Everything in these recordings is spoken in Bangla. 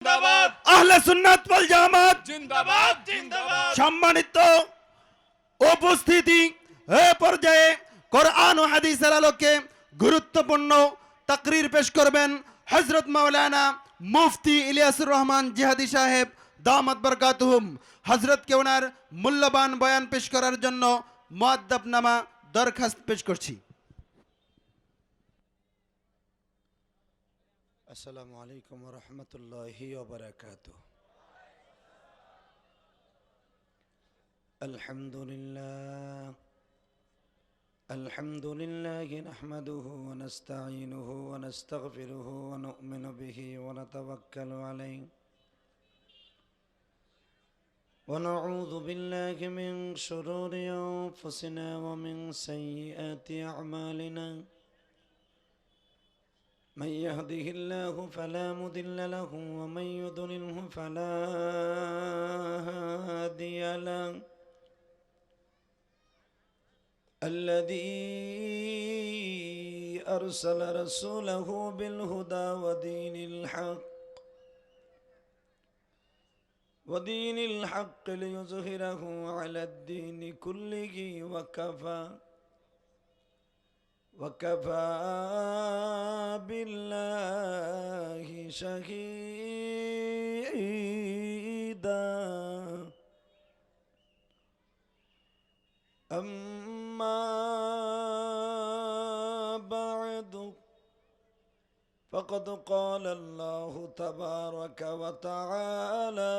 জিন্দাবাদ আহলে সুন্নাত ওয়াল জামাত জিন্দাবাদ জিন্দাবাদ। সম্মানিত উপস্থিতি, এ পর্যায়ে কোরআন ও হাদিসের আলোকে গুরুত্বপূর্ণ তাকরীর পেশ করবেন হযরত মাওলানা মুফতি ইলিয়াসুর রহমান জিহাদি সাহেব দামাত বরকাতুহুম। হযরতকে ওনার মূল্যবান বয়ান পেশ করার জন্য মুআদ্দাবনামা দরখাস্ত পেশ করছি। আসসালামু আলাইকুম ওয়া রাহমাতুল্লাহি ওয়া বারাকাতুহু। আলহামদুলিল্লাহ নাহমাদুহু ওয়া নাস্তাঈনুহু ওয়া নাস্তাগফিরুহু ওয়া নু'মিনু বিহি ওয়া নাতাওয়াক্কালু আলাইহি ওয়া নাউযু বিল্লাহি মিন শুরুরি আনফুসিনা ওয়া মিন সাইয়্যাতি আ'মালিনা। من يهده الله فلا مضل له ومن يضلله فلا هادي له. الذي أرسل رسوله بالهدى ودين الحق ليظهره على الدين كله وكفى بالله شهيدا. أما بعد فقد قال الله تبارك وتعالى: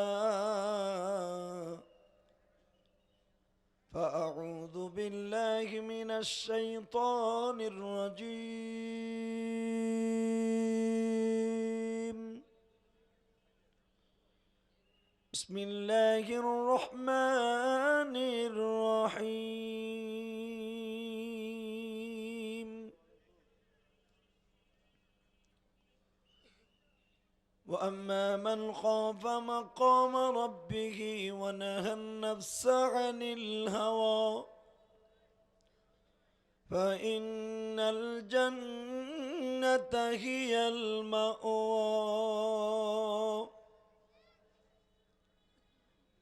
فأعوذ بالله من الشيطان الرجيم. بسم الله الرحمن الرحيم. وأما من خاف مقام ربه ونهى النفس عن الهوى فإن الجنة هي المأوى.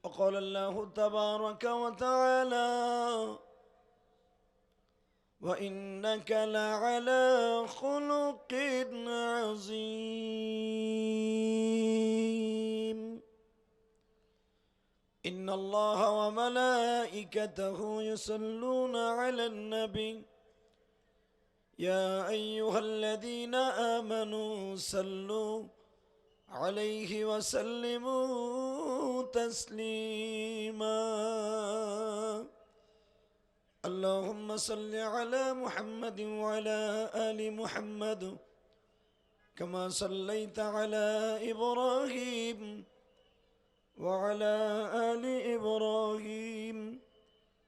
وقال الله تبارك وتعالى: وإنك لعلى خلق عظيم. إن الله وملائكته يصلون على النبي يا أيها الذين آمنوا صلوا عليه وسلموا تسليما. اللهم صل على محمد وعلى آل محمد كما صليت على إبراهيم وعلى آل إبراهيم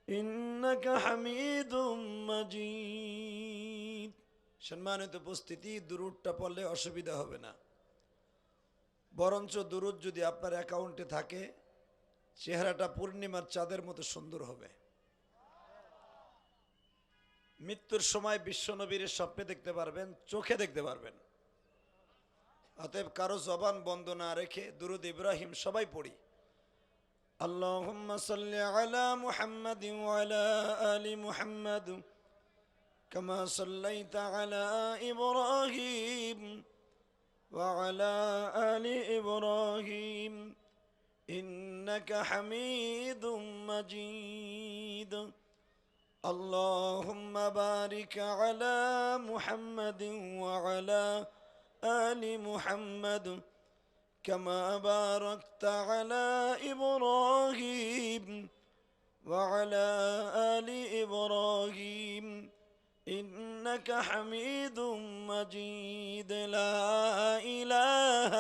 إنك حميد مجيد. সম্মানিত উপস্থিতি, দুরূদটা পড়লে অসুবিধা হবে না, বরঞ্চ দুরূদ যদি আপনার অ্যাকাউন্টে থাকে চেহারাটা পূর্ণিমার চাঁদের মতো সুন্দর হবে। মৃত্যুর সময় বিশ্বনবীর স্বপ্নে দেখতে পারবেন, চোখে দেখতে পারবেন। অতএব কারো জবান বন্ধ না রেখে দুরূদ ইব্রাহিম সবাই পড়ি। আল্লাহুম্মা সাল্লি আলা মুহাম্মাদিন ওয়া আলা আলি মুহাম্মাদ কামা সাল্লাইতা আলা ইব্রাহিম ওয়া আলা আলি ইব্রাহিম ইন্নাকা হামিদুম মাজিদ. اللهم بارك على محمد وعلى آل محمد كما باركت على إبراهيم وعلى آل إبراهيم إنك حميد مجيد. لا إله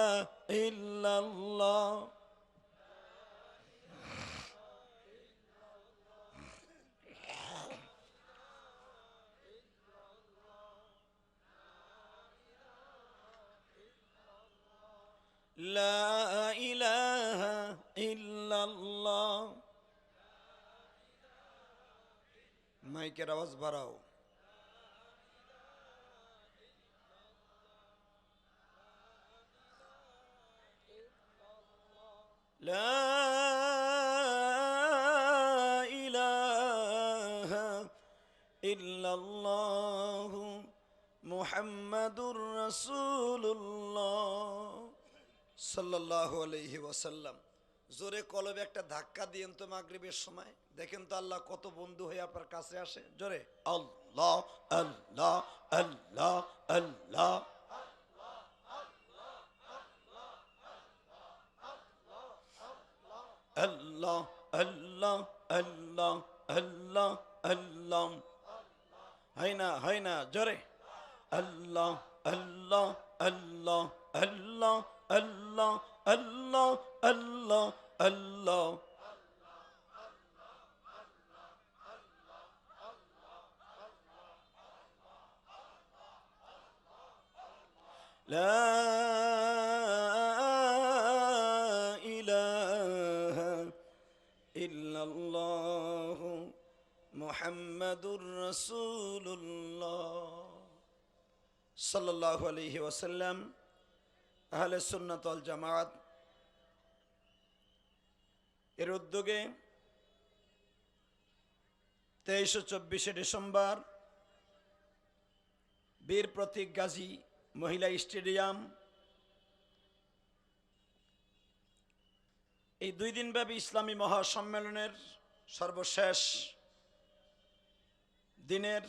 إلا الله. لا إله إلا الله. মাইকের আওয়াজ বাড়াও। লা ইলাহা ইল্লাল্লাহু মুহাম্মাদুর রাসূলুল্লাহ সাল্লাল্লাহু আলাইহি ওয়াসাল্লাম। জোরে কলবে একটা ধাক্কা দিয়েন তো মাগরিবের সময়, দেখেন তো আল্লাহ কত বন্ধু হয়ে আপনার কাছে আসে। জোরে আল্লাহ আল্লাহ আল্লাহ আল্লাহ। আল্লাহ আল্লাহ আল্লাহ আল্লাহ আল্লাহ। হয় না জোরে আল্লাহ আল্লাহ আল্লাহ আল্লাহ আল্লাহ আল্লাহ আল্লাহ আল্লাহ। লা ইলাহা ইল্লাল্লাহু মুহাম্মাদুর রাসূলুল্লাহ সাল্লাল্লাহু আলাইহি ওয়াসাল্লাম। আহলে সুন্নাত ওয়াল জামাত এর উদ্যোগে 23 ও 24 ডিসেম্বর বীর প্রতীক গাজী মহিলা স্টেডিয়াম, এই 2 দিনব্যাপী ইসলামী মহাসম্মেলনের সর্বশেষ দিনের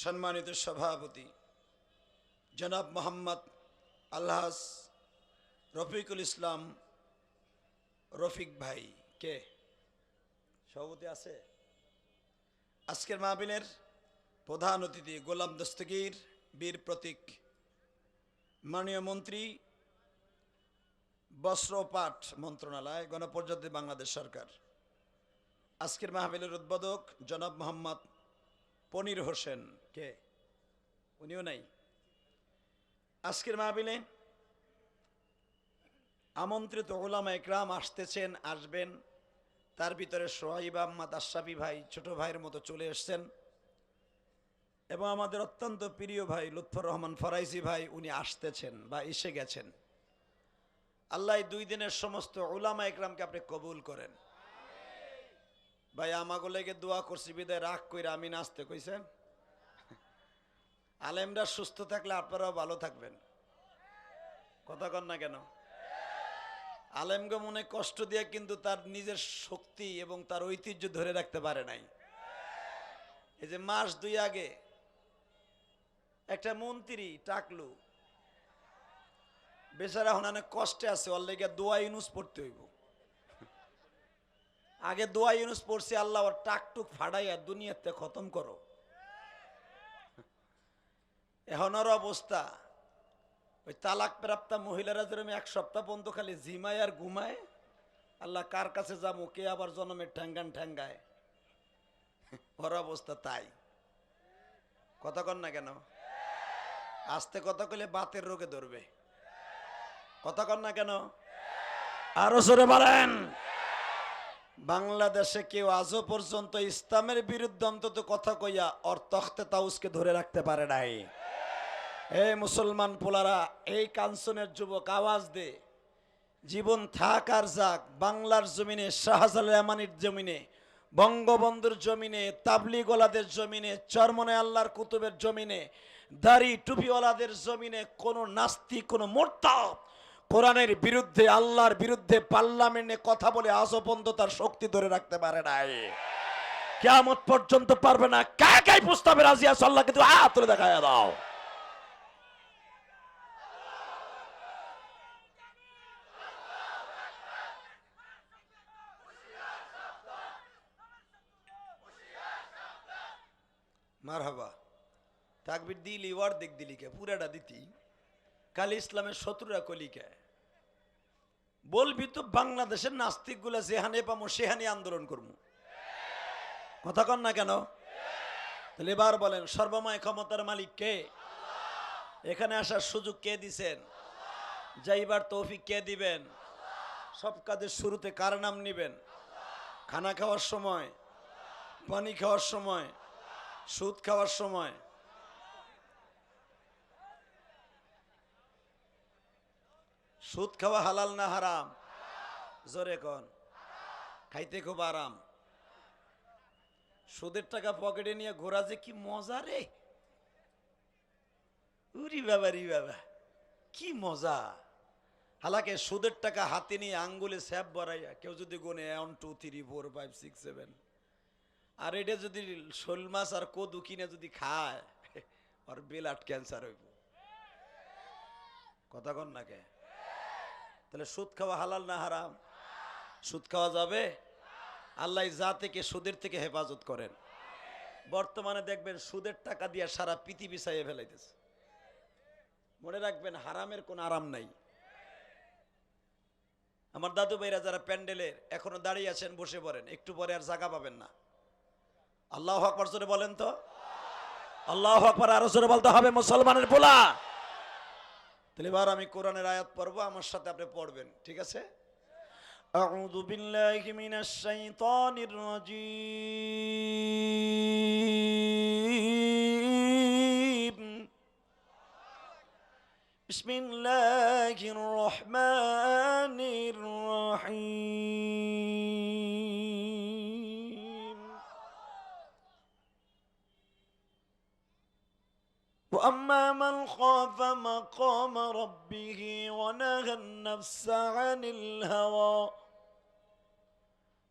সম্মানিত সভাপতি জনাব মোহাম্মদ আলহাজ রফিকুল ইসলাম রফিক ভাই কে সভাপতি আছে। আজকের মাহফিলের প্রধান অতিথি গোলাম দস্তগীর বীর প্রতীক, মাননীয় মন্ত্রী বস্ত্র ও পাট মন্ত্রণালয়, গণপ্রজাতন্ত্রী বাংলাদেশ সরকার। আজকের মাহফিলের উদ্বোধক জনাব মোহাম্মদ পনির হোসেন কে, উনিও নাই। আজকের মাহফিলে আমন্ত্রিত উলামা ইকরাম আসতেছেন, আসবেন। তার ভিতরে সোহাইব আহমদ আশরাফি ভাই ছোট ভাইয়ের মতো চলে এসছেন, এবং আমাদের অত্যন্ত প্রিয় ভাই লুৎফর রহমান ফরাইজি ভাই, উনি আসতেছেন বা এসে গেছেন। আল্লাহ 2 দিনের সমস্ত উলামা ইকরামকে আপনি কবুল করেন। ভাই আমাগো লেগে দোয়া করছি বিদায় রাগ কইরা আমি নাচতে কইছেন। আলেমরা সুস্থ থাকলে আপনারাও ভালো থাকবেন, কথা কন না কেন? আলেমকে মনে কষ্ট দিয়ে কিন্তু তার নিজের শক্তি এবং তার ঐতিহ্য ধরে রাখতে পারে নাই। এই যে মাস 2 আগে একটা মন্ত্রী টাকলু বেচারা এখন অনেক কষ্টে আছে, ওর লেগে দোয়া ইউনুস পড়তে হইব। আগে দোয়া ইউনুস পড়ছি, আল্লাহ ওর টাকটুক ফাড়াইয়া দুনিয়াতে খতম করো। এখন ওর অবস্থা ওই তালাক প্রাপ্তা মহিলারা যেরকম 1 সপ্তাহ পর্যন্ত খালি জিমায় আর ঘুমায়, আল্লাহ কার কাছে যাবো, কে আবার জনমের ঠ্যাঙ্গান ঠ্যাঙ্গায়, ওর অবস্থা তাই। কথা কন না কেন? আস্তে কথা কইলে বাতের রোগে ধরবে, কথা কন না কেন? আরো জোরে বলেন। বাংলাদেশে কেউ আজও পর্যন্ত ইসলামের বিরুদ্ধে অন্তত কথা কইয়া ওর তখতে তাউসকে ধরে রাখতে পারে নাই। এই মুসলমান পোলারা, এই কাঞ্চনের যুবক আওয়াজ দে, জীবন থাক আর যাক, বাংলার জমিনে, শাহজালাল আমানির জমিনে, বঙ্গবন্ধুর জমিনে, তাবলিগওয়ালাদের জমিনে, চরমনে আল্লাহর কুতুবের জমিনে, দাড়ি টুপিওয়ালাদের জমিনে কোন নাস্তিক, কোন মুরতাদ কোরআনের বিরুদ্ধে, আল্লাহর বিরুদ্ধে পার্লামেন্টে কথা বলে আজও পর্যন্ত তার শক্তি ধরে রাখতে পারে নাই। কিয়ামত পর্যন্ত পারবে না। কাকে প্রস্তাবে রাজি আছে? আল্লাহকে তুমি হাত তুলে দেখায়া দাও। মারহাবা। তাকবীর দিলি, ওয়ার্দেক দিলি কে, পুরাটা দিতি। কাল ইসলামের শত্রুরা কলিকে বলবি তো বাংলাদেশের নাস্তিক গুলা যেহানে পামো সেহানে আন্দোলন করবো, কথা কন না কেন? তাহলে এবার বলেন, সর্বময় ক্ষমতার মালিক কে? এখানে আসার সুযোগ কে দিছেন? যাইবার তৌফিক কে দিবেন? সব কাজের শুরুতে কার নাম নিবেন? খানা খাওয়ার সময়, পানি খাওয়ার সময়, সুদ খাওয়ার সময়। সুদ খাওয়া হালাল না হারাম? জোরে কোন, খাইতে খুব আরাম। সুদের টাকা পকেটে নিয়ে ঘোরা যে কি মজা রে, উরি বাবা রি বাবা, কি মজা। হালাকে সুদের টাকা হাতে নিয়ে আঙ্গুলে স্যাপ বড়াইয়া কেউ যদি গোনে 1 2 3 4 5 6 7, আর এটা যদি শোল মাছ আর কদু কিনে যদি খায়, আর বেলাট ক্যান্সার হইব। কথা কন না কে? তাহলে সুদ খাওয়া হালাল না হারাম? সুদ খাওয়া যাবে? আল্লাহ যা থেকে সুদের থেকে হেফাজত করেন। বর্তমানে দেখবেন সুদের টাকা দিয়ে সারা পৃথিবী চাইয়ে ফেলাইতেছে। মনে রাখবেন হারামের কোন আরাম নাই। আমার দাদু ভাইরা যারা প্যান্ডেলের এখনো দাঁড়িয়ে আছেন, বসে পড়েন, একটু পরে আর জায়গা পাবেন না। আল্লাহু আকবার জোরে বলেন তো, আল্লাহু আকবার আরো জোরে বলতে হবে মুসলমানের পোলা। তাহলে এবার আমি কোরআনের আয়াত পড়বো, আমার সাথে আপনি পড়বেন, ঠিক আছে? আউযু বিল্লাহি মিনাশ শাইতানির রাজীম। বিসমিল্লাহির রহমানির রহিম। وأما من خاف مقام ربه ونهى النفس عن الهوى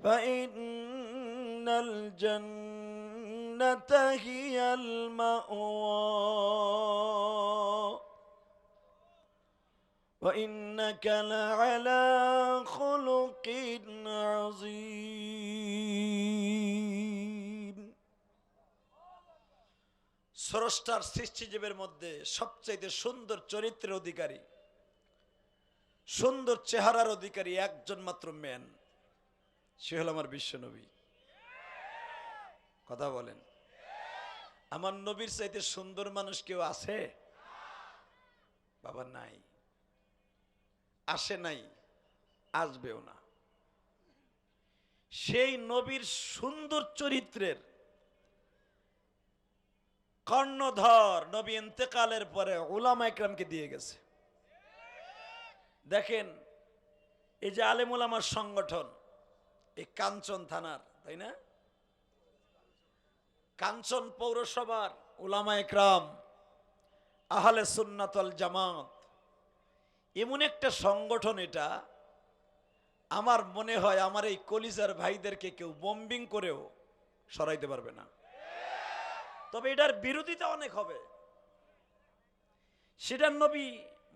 فإن الجنة هي المأوى وإنك لعلى خلق عظيم। স্রষ্টার সৃষ্টিজীবের মধ্যে সবচেয়ে সুন্দর চরিত্রের অধিকারী, সুন্দর চেহারার অধিকারী একজন মাত্র ম্যান, সে হল আমার বিশ্ব নবী। কথা বলেন, আমার নবীর চাইতে সুন্দর মানুষ কেউ আছে? বাবা নাই, আসে নাই, আসবেও না। সেই নবীর সুন্দর চরিত্রের কর্ণধর নবী ইন্তেকালের পরে উলামা ইকরামকে দিয়ে গেছে। দেখেন, এই যে আলেম উলামার সংগঠন, এই কাঞ্চন থানার, তাই না, কাঞ্চন পৌরসভার উলামা ইকরাম, আহলে সুন্নাত ওয়াল জামাত, এমন একটা সংগঠন, এটা আমার মনে হয় আমার এই কলিজার ভাইদেরকে কেউ বম্বিং করেও সরাইতে পারবে না। তবে এটার বিরোধিতা অনেক হবে। সেটার নবী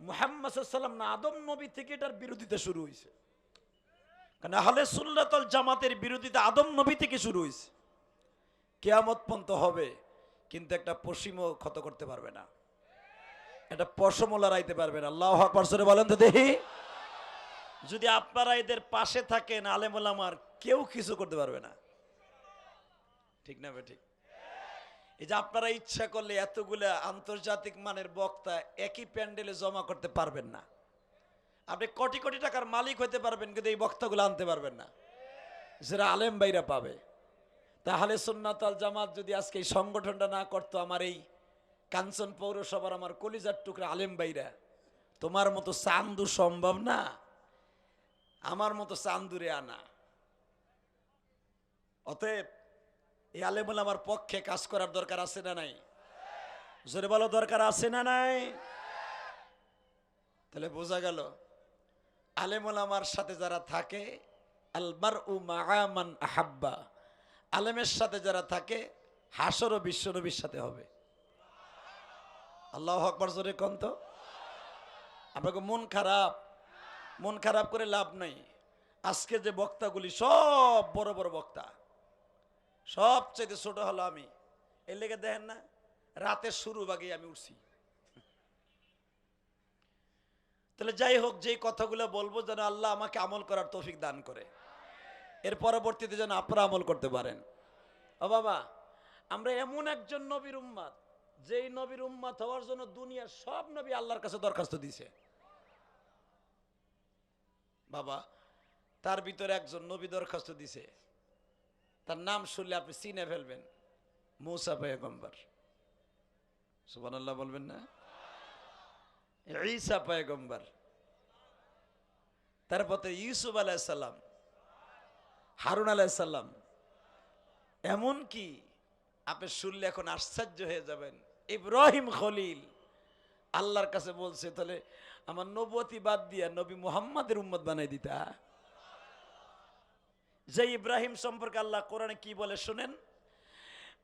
মুহাম্মদ সাল্লাল্লাহু আলাইহি ওয়াসাল্লাম না আদম নবী থেকে এটার বিরোধিতা শুরু হয়েছে। কারণ আহলে সুন্নাত ওয়াল জামাতের বিরোধিতা আদম নবী থেকে শুরু হয়েছে, কিয়ামত পর্যন্ত হবে। কিন্তু একটা পশিমও ক্ষত করতে পারবে না, একটা পশমও লড়াইতে পারবে না। আল্লাহু আকবার জোরে বলেন তো দেখি। যদি আপনারা এদের পাশে থাকেন, আলেম ওলামার, কেউ কিছু করতে পারবে না। ঠিক না বে ঠিক? এই যে আপনারা ইচ্ছা করলে এতগুলা আন্তর্জাতিক মানের বক্তা একই প্যান্ডেলে জমা করতে পারবেন না। আপনি কোটি কোটি টাকার মালিক হতে পারবেন, কিন্তু এই বক্তাগুলো আনতে পারবেন না, যারা আলেম ভাইরা পাবে। তাহলে সুন্নাত ওয়াল জামাত যদি আজকে এই সংগঠনটা না করতো, আমার এই কাঞ্চন পৌরসভার আমার কলিজার টুকরা আলেম ভাইরা, তোমার মতো চান্দু সম্ভব না, আমার মতো চান্দুরে আনা। অতএব এই আলেমুল আমার পক্ষে কাজ করার দরকার আছে না নাই? জোরে বলো, দরকার আছে না নাই? তাহলে বোঝা গেল আলেমুল আমার সাথে যারা থাকে, আল মারউ মাআ মান আহাব্বা, আলেমের সাথে যারা থাকে হাসরও বিশ্ব নবীর সাথে হবে। আল্লাহু আকবার জোরে কোন তো। আপনাকে মন খারাপ, মন খারাপ করে লাভ নাই। আজকে যে বক্তাগুলি সব বড় বড় বক্তা, সবচেয়ে ছোট হলো আমি। এর লেগে দেখেন না, রাতের শুরু ভাগে আমি উঠছি। তাহলে যাই হোক, যেই কথাগুলো বলবো যেন আল্লাহ আমাকে আমল করার তৌফিক দান করে, এর পরবর্তীতে যেন আপনারা আমল করতে পারেন। ও বাবা, আমরা এমন একজন নবীর উম্মত, যেই নবীর উম্মত হওয়ার জন্য দুনিয়ার সব নবী আল্লাহর কাছে দরখাস্ত দিয়েছে। বাবা, তার ভিতরে একজন নবী দরখাস্ত দিছে, তার নাম শুনলে আপনি চিনে ফেলবেন, মূসা পয়গম্বর। সুবহানাল্লাহ বলবেন না? ঈসা পয়গম্বর। তারপরে ইউসুফ আলাইহিসসালাম, হারুন আলাইহিসসালাম, এমন কি আপনি শুনলে এখন আশ্চর্য হয়ে যাবেন, ইব্রাহিম খলিল আল্লাহর কাছে বলছে, তাহলে আমার নবুয়তি বাদ দিয়া নবী মুহাম্মাদের উম্মত বানাই দিতা। যে ইব্রাহিম সম্পর্কে আল্লাহ কোরআনে কি বলে শুনেন,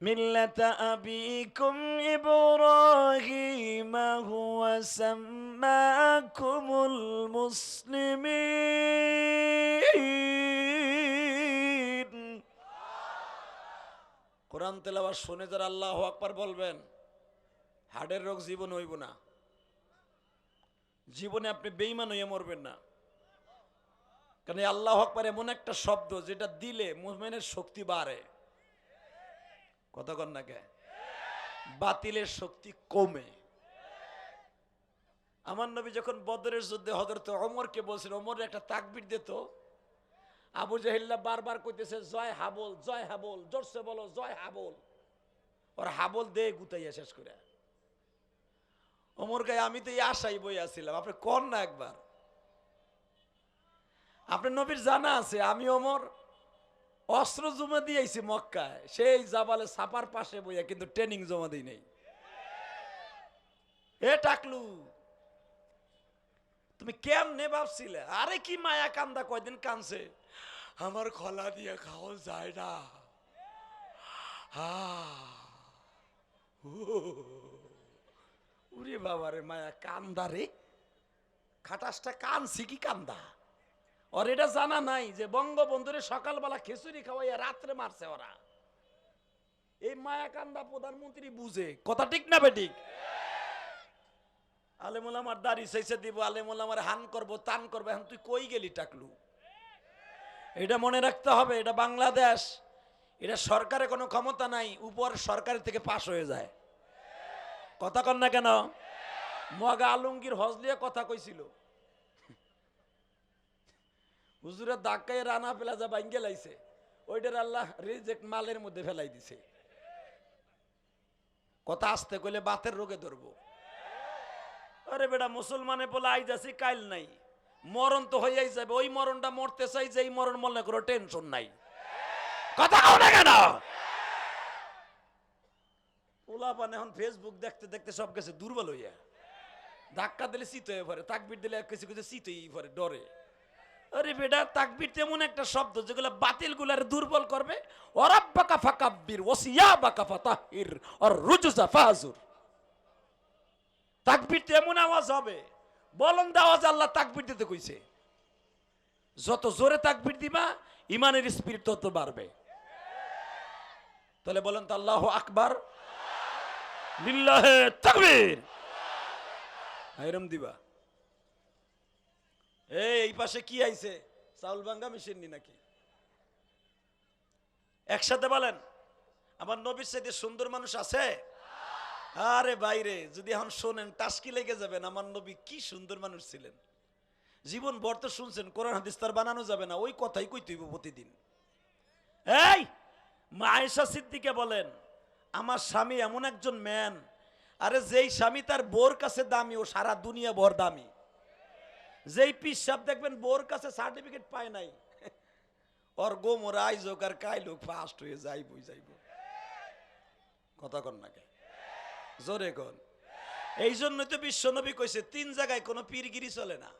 মিল্লাতা আবিকুম ইব্রাহিম হুয়া সাম্মাকুমুল মুসলিমিন। কোরআন তেলাওয়াত শুনে যারা আল্লাহু আকবার বলবেন, হার্টের রোগ জীবন হইব না, জীবনে আপনি বেঈমান হয়ে মরবেন না। কারণ আল্লাহু আকবার এমন একটা শব্দ যেটা দিলে মুমিনের শক্তি বাড়ে, কথা কন না কে, বাতিলের শক্তি কমে। আমার নবী যখন বদরের যুদ্ধে হযরত ওমরকে বলছেন, ওমর একটা তাকবীর দিত, আবু জাহেল্লা বারবার কইতেছে জয় হাবল, জয় হাবল, জোরসে বলো জয় হাবল, ওর হাবল দে গুতাইয়া শেষ করে। ওমর গায়ে আমি তো এই আশাই বই আসছিলাম, আপনি কর না একবার। আপনার নবীর জানা আছে আমি ওমর অস্ত্র জমা দিয়েছি মক্কায়, সেই জাবালে সাপার পাশে বইয়া, কিন্তু ট্রেনিং জমা দিই নাই। এ টাকলু তুমি কেমনে ভাবছিলে? আরে কি মায়া কান্দা, কয়দিন কানছে, আমার খলা দিয়ে খাওয়া যায় না। উরে বাবারে মায়া কান্দা রে, খাটাসটা কানছি কি কান্দা। ওর এটা জানা নাই যে বঙ্গবন্ধুরে সকালবেলা খিচুড়ি খাওয়াইয়া রাত্রে মারছে ওরা। এই মায়া কান্দা প্রধানমন্ত্রী বুঝে, কথা ঠিক না বেঠিক? আলেমুল আমার দাড়ি চাইছে দিব, আলেমুল আমার হান করবো তান করবো, এখন তুই কই গেলি টাকলু? এটা মনে রাখতে হবে, এটা বাংলাদেশ, এটা সরকারে কোনো ক্ষমতা নাই, উপর সরকারের থেকে পাশ হয়ে যায়। কথা কন না কেন? মগা আলমগীর হজলিয়া কথা কইছিল, হুজুরের ধাক্কায় রানা প্লাজা ভাঙ্গে লাইছে, ওইটার আল্লাহ রিজেক্ট মালের মধ্যে ফেলাই দিছে। কথা আসতে কইলে বাতের রোগে ধরবো। আরে বেটা মুসলমানে বলে আইজ আছি কাইল নাই, মরণ তো হইয়াই যাবে, ওই মরণটা মরতে চাই যে এই মরণ মনে করো টেনশন নাই। কথা কও না কেন? পোলাপান এখন ফেসবুক দেখতে দেখতে সব গেছে দুর্বল হইয়া, ধাক্কা দিলে চিত হয়ে পড়ে, তাকবির দিলে কিছু কিছু চিত হয়ে পড়ে ডরে। আরে বেটা তাকবীর তেমন একটা শব্দ যেগুলো বাতিল গুলার দুর্বল করবে। ওরাব্বাকা ফাকাব্বির ওয়াসিয়াবাকা ফাতাহির আর রুজুজা ফাজুর। তাকবীর তেমন আওয়াজ হবে, বলন্দ আওয়াজ আল্লাহ তাকবীর দিতে কইছে। যত জোরে তাকবীর দিবা ইমানের স্পিরিট তত বাড়বে। তাহলে বলেন তো আল্লাহু আকবার, লিল্লাহে তাকবীর, এরম দিবা। এই পাশে কি আইছে? চাউল ভাঙ্গা মেশিন নি নাকি? একসাথে বলেন, আমার নবীর চাইতে সুন্দর মানুষ আছে? আরে বাইরে যদি এখন শোনেন টাস্কি লেগে যাবেন, আমার নবী কি সুন্দর মানুষ ছিলেন। জীবন ভর তো শুনছেন, কোরআন হাদিস তার বানানো যাবে না, ওই কথাই কইতে হইব প্রতিদিন। এই মা আয়েশা সিদ্দিকা বলেন, আমার স্বামী এমন একজন ম্যান, আরে যেই স্বামী তার বোর কাছে দামি, ও সারা দুনিয়া ভর দামি। যেই পিসাব দেখবেন বোর কাছে সার্টিফিকেট পায় নাই, ওর গোমর আইজোক আর কাইলোক ফাস্ট হয়ে যাইবই যাইব। কথা কন নাকি? জোরে কন। এই জন্যই তো বিশ্বনবী কইছে 3 জায়গায় কোনো পীরগিরি চলে না,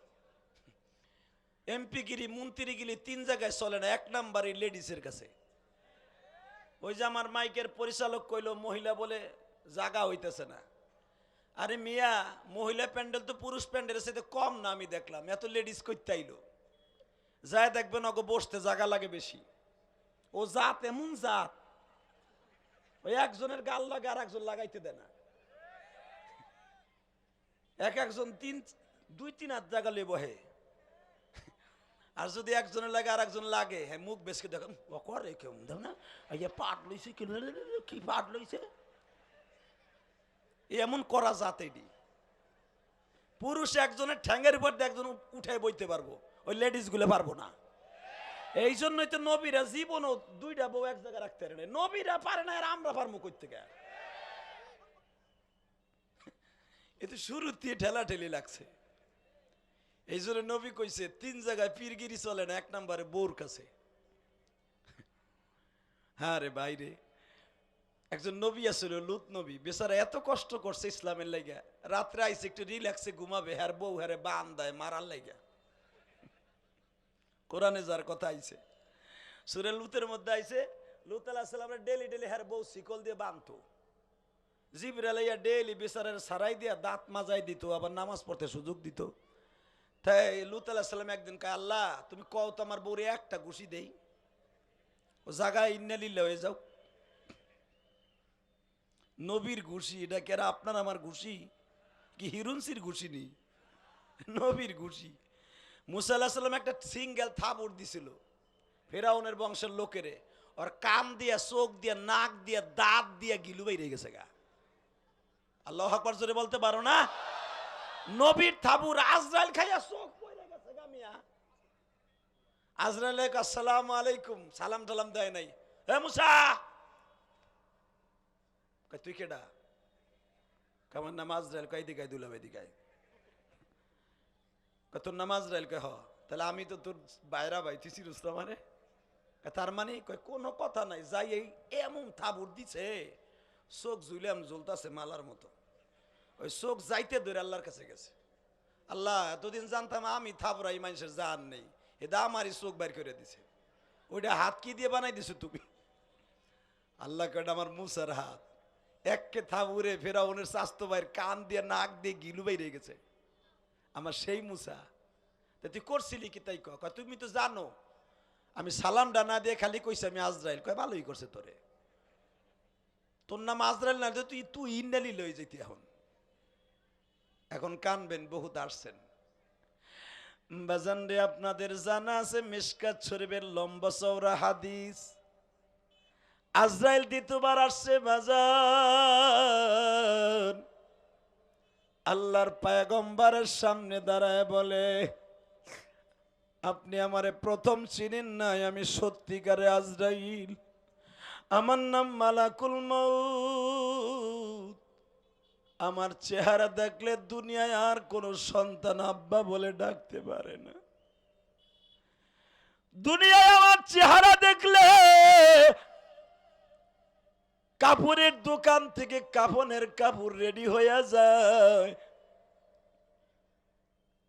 এমপিগিরি মন্ত্রীগিরি 3 জায়গায় চলে না। 1 নাম্বারই লেডিসের কাছে। ওই যে আমার মাইকের পরিচালক কইলো মহিলা বলে জায়গা হইতেছে না। আরে মিয়া, মহিলা প্যান্ডেল তো পুরুষ প্যান্ডেলের সাথে কম না, আমি দেখলাম এত লেডিস কইতে আইলো। যায় দেখবেন ওকে বসতে জায়গা লাগে বেশি। ও জাত এমন জাত, ওই একজনের গাল লাগে আর একজন লাগাইতে দেয় না। একজন 2-3 হাত জায়গা লয়ে বহে, আর যদি একজনের লাগে আর একজন লাগে, হ্যাঁ মুখ বেশকে দেখেন করে কেউ দেখ না, পাট লইছে কি পাট লইছে, এমন করা জাত। এটি পুরুষ একজনের ঠ্যাঙ্গের উপর দিয়ে একজন উঠে বইতে পারবো, ওই লেডিস গুলো পারবো না। এই জন্যই তো নবীরা জীবনও 2টা বউ এক জায়গায় রাখতে পারে না। নবীরা পারে না, আর আমরা পারবো কই থেকে? এ তো শুরু দিয়ে ঠেলা ঠেলি লাগছে। এই জন্য নবী কইছে 3 জায়গায় পীরগিরি চলে না, 1 নম্বরে বউর কাছে। হ্যাঁ রে বাইরে, একজন নবী আছিল লুত নবী, বেচারা এত কষ্ট করছে ইসলামের লাগা, রাত্রে আইসে একটু রিল্যাক্সে ঘুমাবে, হ্যার বউ হ্যারে বান দেয় মারার লাগা। কোরআনে যার কথা আইছে, সূরা লুতের মধ্যে আইছে, লুত আলাইহিস সালামের ডেলি হ্যার বউ শিকল দিয়ে বাঁধতো, জিবরাইল আইয়া ডেলি বেচারার সারাই দিয়া দাঁত মাজাই দিত, আবার নামাজ পড়তে সুযোগ দিত। তাই লুত আলাইহিস সালাম একদিন কয়, আল্লাহ তুমি কও তো আমার বউরে একটা ঘুষি দেই, ও জায়গায় ইন্না লিল্লাহ হয়ে যাও। নবীর ঘুষি, এটা কেরা আপনার আমার ঘুষি কি হিরুনসির ঘুষি নি, নবীর ঘুষি। মুসা আলাইহিস সালাম একটা সিঙ্গেল থাবড় দিছিল ফেরাউনের বংশের লোকেরে, ওর কান দিয়া, চোখ দিয়া, নাক দিয়া, দাঁত দিয়া গিলু বাইরে গেছে গা। আল্লাহু আকবার জোরে বলতে পারো না? নবীর থাবুর আজরাইল খাইয়া চোখ পড়ে গেছে গা মিয়া। আজরাইল আসসালামু আলাইকুম, সালাম টালাম দেয় নাই। হে মুসা, কয় তুই কেডা? আমার নাম আজরাইল। কয় দিকাই দুলাম এদিকাই। তোর নাম আজরাইল? কয় হ। তাহলে আমি তো তোর বাইরা ভাই, তুই চিরুস তো আমারে? তার মানে? কয় কোনো কথা নাই, যাই এই এমন থাবুর দিছে, চোখ ঝুলাম জ্বলতাছে মালার মতো। ওই চোখ যাইতে ধরে আল্লাহর কাছে গেছে। আল্লাহ এতদিন জানতাম আমি থাবরাই মানুষের জান নেই, এটা আমারই চোখ বাইর করে দিছে। ওইটা হাত কি দিয়ে বানাই দিছো তুমি? আল্লাহ কয়টা আমার মুসার হাত, একে থাবুরে ফেরাউনের স্বাস্থ্য বাইর কান দিয়ে নাক দিয়ে গিলু বাইরে গেছে আমার সেই মুসা। তা তুই করছিলি কি তাই? কয় তুমি তো জানো আমি সালাম ডানা দিয়ে খালি কইছি আমি আজরাইল। কয় ভালোই করছে তোরে, তোর নাম আজরাইল না, তুই তুই ইন্দালি লই যেতি। এখন কানবেন, বহুত আসছেন বাজান রে। আপনাদের জানা আছে মিশকাত শরীফের লম্বা চওড়া হাদিস, আজরাইল দ্বিতীয়বার আসছে বাজান, আল্লাহর পয়গম্বরের সামনে দাঁড়ায় বলে, আপনি আমারে প্রথম চিনেন নাই, আমি সত্যিকারে আজরাইল, আমার নাম মালাকুল মউত। আমার চেহারা দেখলে দুনিয়ায় আর কোনো সন্তান আব্বা বলে ডাকতে পারে না। দুনিয়ায় আমার চেহারা দেখলে কাপড়ের দোকান থেকে কাফনের কাপড় রেডি হয়ে যায়,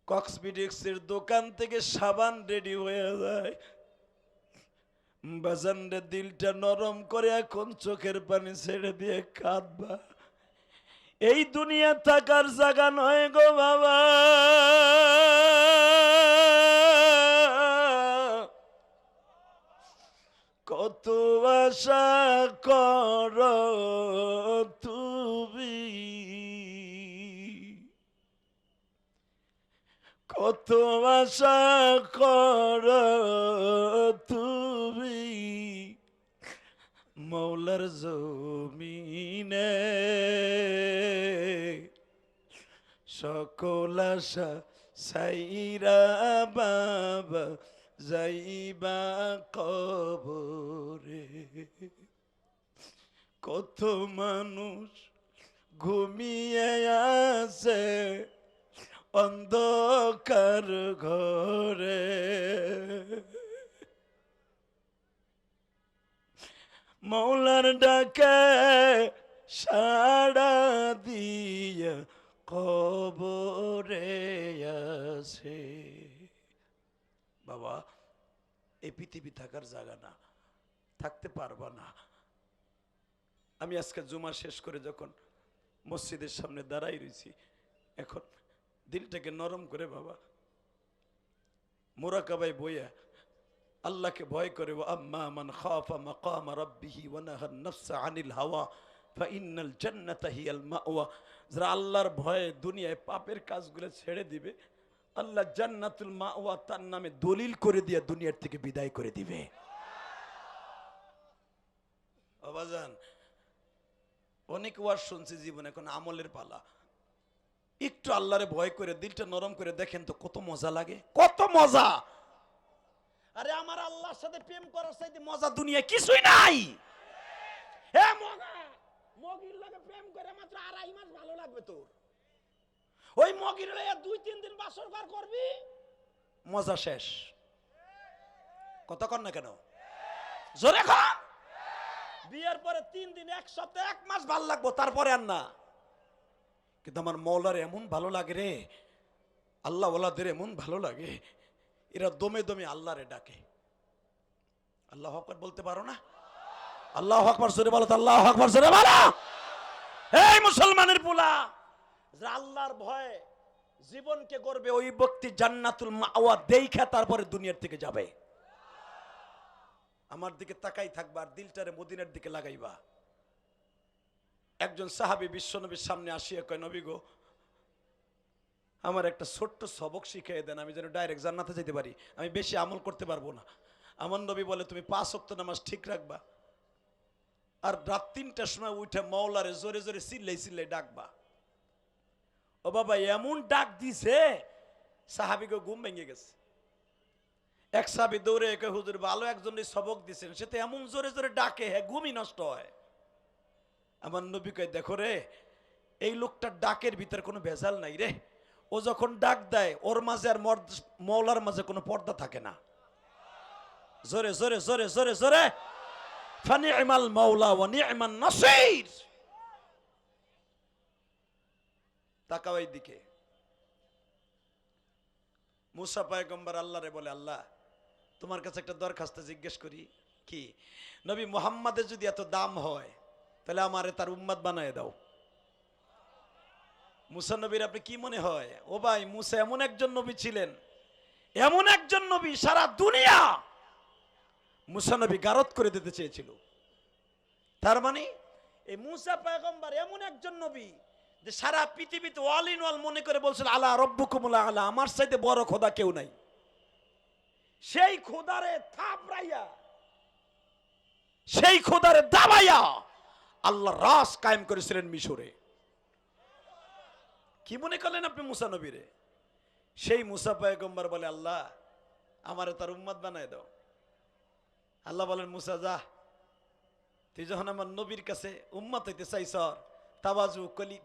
কসমেটিক্সের দোকান থেকে সাবান রেডি হয়ে যায়। বাজানরে দিলটা নরম করে এখন চোখের পানি ছেড়ে দিয়ে কাঁদবা। এই দুনিয়া থাকার জায়গা নয় গো বাবা, কত আশা কর তুমি, কত আশা কর তুমি মৌলার জমিনে, সকল আশা সাইরা বাবা যাইবা কবরে। কত মানুষ ঘুমিয়ে আছে অন্ধকার ঘরে, মৌলার ডাকে সাড়া দিয়া কবরে আছে। বাবা এই পৃথিবী থাকার জায়গা না, থাকতে পারবা না। আমি আজকে জুমা শেষ করে যখন মসজিদের সামনে দাঁড়াই রয়েছি, এখন দিলটাকে নরম করে বাবা মুরাকাবায় বইয়া আল্লাহকে ভয় করে, আম্মা মান খাফা মাকাম রাব্বিহি ওয়া নাহান নাফসা আনিল হাওয়া ফাইন্নাল জান্নাতা হিয়াল মাওয়া। যারা আল্লাহর ভয়ে দুনিয়ায় পাপের কাজগুলো ছেড়ে দিবে, আল্লাহ জান্নাতুল মাওয়া তার নামে দলিল করে দিয়ে দুনিয়ার থেকে বিদায় করে দিবে। বাবাজান অনেক ওয়াজ শুনছি জীবনে, এখন আমলের পালা। একটু আল্লাহরে ভয় করে দিলটা নরম করে দেখেন তো কত মজা লাগে, কত মজা। আরে আমার আল্লাহর সাথে প্রেম করার চাইতে মজা দুনিয়া কিছুই নাই। হে মগা, মগির লাগে প্রেম করে মাত্র 2.5 মাস ভালো লাগবে তোর। ওই মগির লইয়া 2-3 দিন বাসর পার করবি, মজা শেষ। কথা কন না কেন? জোরে কন। বিয়ের পরে 3 দিন, 1 সপ্তাহ, 1 মাস ভালো লাগবো, তারপরে আর না। কিন্তু আমার মৌলার এমন ভালো লাগে রে, আল্লাহ ওয়ালাদের এমন ভালো লাগে, এরা দমে দমে আল্লাহরে ডাকে। আল্লাহু আকবার বলতে পারো না? আল্লাহু আকবার জোরে বলো তো, আল্লাহু আকবার জোরে বলো। এই মুসলমানের পোলা, যে আল্লাহর ভয়ে জীবনকে গড়বে, ওই ব্যক্তি জান্নাতুল মাওয়া দেইখা তারপরে দুনিয়ার থেকে যাবে। আমার দিকে তাকাই থাকবা আর দিলটারে মদিনার দিকে লাগাইবা। একজন সাহাবী বিশ্বনবীর সামনে আসিয়া কয়, নবী গো, আমার একটা ছোট্ট সবক শিখিয়ে দেন, আমি যেন ডাইরেক্ট জান্নাতে যেতে পারি, আমি বেশি আমল করতে পারবো না। আমার নবী বলে, তুমি 5 ওয়াক্ত নামাজ ঠিক রাখবা, আর রাত 3টার সময় উঠে মাওলারে জোরে জোরে চিল্লাই চিল্লাই ডাকবা। ও বাবা, এমন ডাক দিছে সাহাবীকে ঘুম ভেঙে গেছে। এক সাহাবী দৌড়ে একে, হুজুর ভালো একজন সবক দিছেন, সে তো এমন জোরে জোরে ডাকে, হ্যাঁ ঘুমই নষ্ট হয়। আমার নবী কয়, দেখো রে, এই লোকটার ডাকের ভিতরে কোনো ভেজাল নাই রে, ও যখন ডাক দেয় ওর মাঝে আর মওলার মাঝে কোনো পর্দা থাকে না। জোরে জোরে জোরে জোরে জোরে, ফানি'মাল মাওলা ওয়া নি'মান নাসীর। তাকাও এই দিকে। মুসা পয়গম্বর আল্লাহরে বলে, আল্লাহ তোমার কাছে একটা দরখাস্ত জিজ্ঞেস করি। কি? নবী মুহাম্মাদের যদি এত দাম হয় তাহলে আমারে তার উম্মত বানায় দাও। মুসা নবীর আপনি কি মনে হয়? ও ভাই, মুসা এমন একজন নবী ছিলেন, এমন একজন নবী সারা দুনিয়া মুসা নবী গারদ করে দিতে চেয়েছিল। তার মানে এই মুসা পয়গম্বর এমন একজন নবী যে সারা পৃথিবীতে অল ইন অল মনে করে বলছিল, আলা রব্বুকুমুল আলা, আমার চাইতে বড় খোদা কেউ নাই। সেই খোদারে থাপড়াইয়া, সেই খোদারে দাবাইয়া আল্লাহ রাস কায়েম করেছিলেন মিশরে। কি মনে করলেন আপনি মুসা নবীরে? সেই মুসা পয়গম্বর বলে, আল্লাহ আমারে তার উম্মত বানায় দাও। আল্লাহ বলেন, মুসা যা, তুই যখন আমার নবীর কাছে উম্মত হইতে চাইছ, তাওয়াজু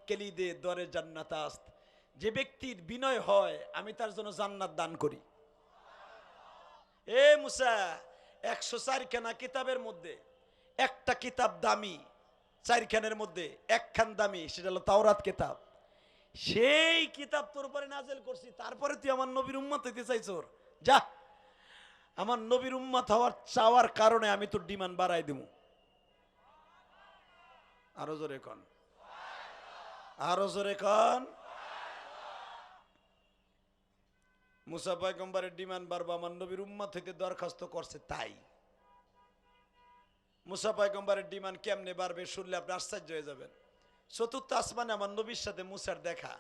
কেলি দে দরে জান্নাত আস্ত, যে ব্যক্তির বিনয় হয় আমি তার জন্য জান্নাত দান করি। এ মুসা, 104 খানা কিতাবের মধ্যে একটা কিতাব দামি, 4 খানের মধ্যে 1 খান দামি, সেটা হলো তাওরাত কিতাব। সেই কিতাব তোর উপরে নাজেল করছি, তারপরে তুই আমার নবীর উম্মত হইতে চাইছ। যা, আমার নবীর উম্মত হওয়ার চাওয়ার কারণে আমি তোর ডিমান্ড বাড়াই দেব। আরো জোরে কন, আরো জোরে কন। মুসা পয়গম্বরের ডিমান্ড বাড়বো, আমার নবীর উম্মত হইতে দরখাস্ত করছে তাই। মুসা পয়গম্বরের ডিমান্ড কেমনে বাড়বে শুনলে আপনি আশ্চর্য হয়ে যাবেন। 4র্থ আসমানে আমার নবীর সাথে মুসার দেখা।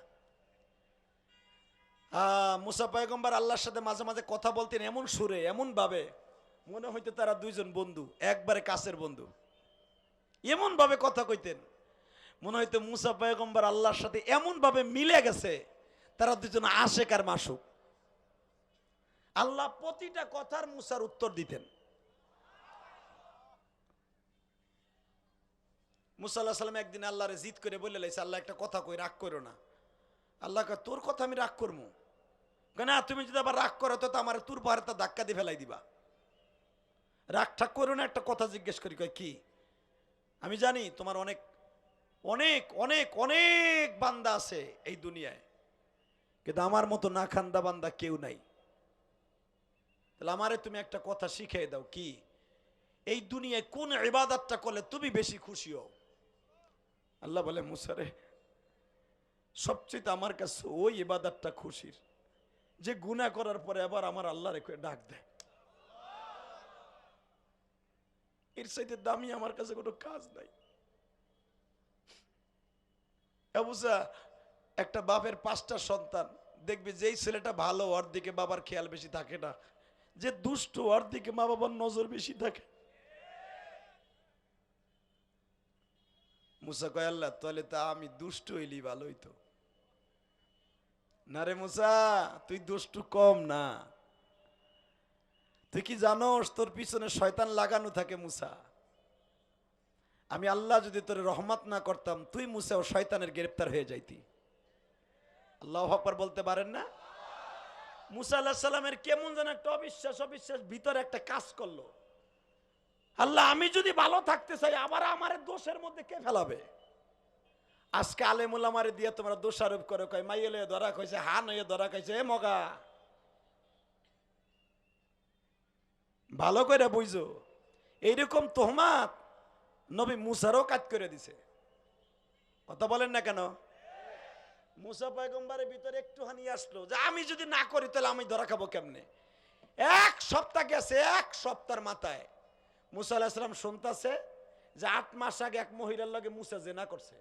মুসা পয়গম্বর আল্লাহর সাথে মাঝে মাঝে কথা বলতেন এমন সুরে, এমন ভাবে মনে হইতে তারা দুইজন বন্ধু, একবারে কাছের বন্ধু। এমন ভাবে কথা কইতেন মনে হইতো মুসা পয়গম্বর আল্লাহর সাথে এমন ভাবে মিলে গেছে, তারা দুজন আশেক আর মাসুক। আল্লাহ প্রতিটা কথার মুসার উত্তর দিতেন। মুসা আল্লাহ সাল্লাম একদিন আল্লাহরে জিদ করে বলে লাইছে, আল্লাহ একটা কথা কই, রাগ করো না। আল্লাহ কয়, তোর কথা আমি রাগ করবো না? তুমি যদি আবার রাগ করো তো আমার তোর পাহাড়ে তা ধাক্কা দিয়ে ফেলাই দিবা। রাগ ঠাক করো না, একটা কথা জিজ্ঞেস করি। কয় কি? আমি জানি তোমার অনেক অনেক অনেক অনেক বান্দা আছে এই দুনিয়ায়, কিন্তু আমার মতো না খান্দা বান্দা কেউ নাই। তাহলে আমারে তুমি একটা কথা শিখিয়ে দাও। কি? এই দুনিয়ায় কোন ইবাদতটা করলে তুমি বেশি খুশি হও? আল্লাহ বলে, মুসারে, সবচেয়ে আমার কাছে ওই ইবাদতটা খুশির যে গুনাহ করার পরে আবার আমার আল্লাহরে ডাক দেয়। এর চাইতে দামি আমার কাছে কোনো কাজ নাই। বুঝা, একটা বাপের 5টা সন্তান দেখবে, যেই ছেলেটা ভালো ওর দিকে বাবার খেয়াল বেশি থাকে না, যে দুষ্ট ওর দিকে মা বাবার নজর বেশি থাকে। মুসা কয়, আল্লাহ তাহলে তা আমি দুষ্ট হইলি ভালো হইতো না রে মুসা, তুই দুষ্টু কম না। তুই কি জানোস তোর পিছনে শয়তান লাগানো থাকে মুসা। আমি আল্লাহ যদি তোর রহমত না করতাম, তুই মুসা ও শয়তানের গ্রেফতার হয়ে যাইতি। আল্লাহু আকবার বলতে পারেন না? মুসা আলাইহিস সালামের কেমন যেন একটা অবিশ্বাস ভিতরে একটা কাজ করলো। আল্লাহ, আমি যদি ভালো থাকতে চাই আবার আমার দোষের মধ্যে কে ফেলাবে? আজকে আলেমুল আমারে দিয়ে তোমরা দোষারোপ করে, কয় মাইয়ে লয়ে ধরা খাইছে, হান হয়ে ধরা খাইছে। এ মগা, ভালো করে বুঝো, এইরকম তোহমাত নবী মুসারও কাজ করে দিছে। কথা বলেন না কেন? মুসা পয়গম্বরের ভিতরে একটুখানি আসলো যে আমি যদি না করি তাহলে আমি ধরা খাবো কেমনে। এক সপ্তাহ গেছে, এক সপ্তাহের মাথায় মুসা আলাইহিস সালাম শুনতাছে যে 8 মাস আগে এক মহিলার লগে মুসা জিনা করছে।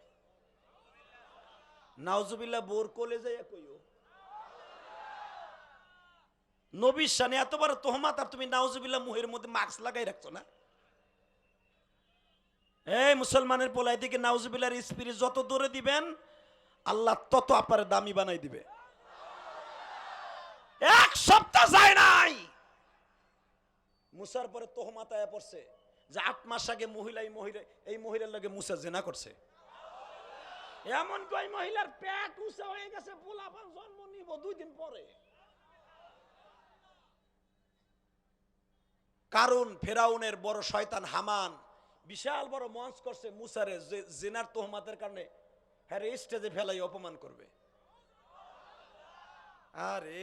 নাউজুবিল্লাহ, বোর কোলে যাইয়া কইও নবীর শানে এত বড় তোহমাত, আর তুমি নাউজুবিল্লাহ মুহের মধ্যে মাস্ক লাগাই রাখছো না? এই মুসলমানের পোলাই দিকে নাউজুবিল্লাহর স্পিরিট যত দূরে দিবেন আল্লাহ তত আপনার দামি বানাই দিবে। এক সপ্তাহ যায় নাই, মুসার পরে তোহমাত আয়া পড়ছে যে 8 মাস আগে এই মহিলার লগে মুসা জিনা করছে। এমন কই মহিলার পেট উঁচা হয়ে গেছে, পোলাপান জন্ম নিব 2 দিন পরে। কারণ ফেরাউনের বড় শয়তান হামান বিশাল বড় মঞ্চ করছে মুসারে জিনার তোহমাতের কারণে হ্যাঁ স্টেজে ফেলাই অপমান করবে। আরে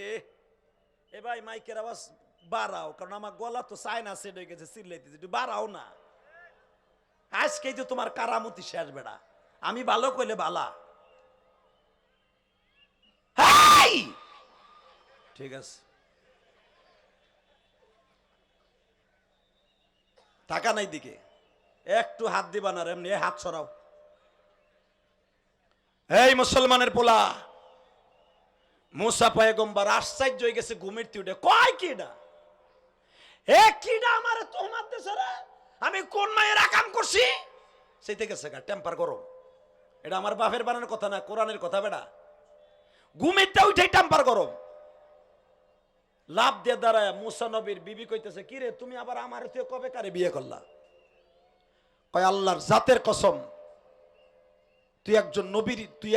এ ভাই মাইকের আওয়াজ বাড়াও, কারণ আমার গলা তো চায়না সেট হয়ে গেছে, চিল্লাইতেছে, একটু বাড়াও না। আজকেই তো তোমার কারামতি শেষ বেড়া, আমি ভালো কইলে বালা। ঠিক আছে, টাকা নাই দিকে একটু হাত দিবা না, এমনি হাত সরাও। এই মুসলমানের পোলা, মুসা পয়গম্বর আশ্চর্য হয়ে গেছে ঘুমের উঠে, কয় কিডা এ কিডা আমারে তোহমাত দেছে রে, আমি কোন মায়ের আকাম করছি? সেইতে গেছে গা টেম্পার গরম। এটা আমার বাপের বানানোর কথা না, কোরআনের কথা বেড়া। ঘুমেরটা উঠে টেম্পার গরম। লাভ দিয়ে দাঁড়ায় মুসা নবীর বিবি কইতেছে, কি রে তুমি আবার আমার তুই কবে কারে বিয়ে করলা? কয় আল্লাহর জাতের কসম, তুই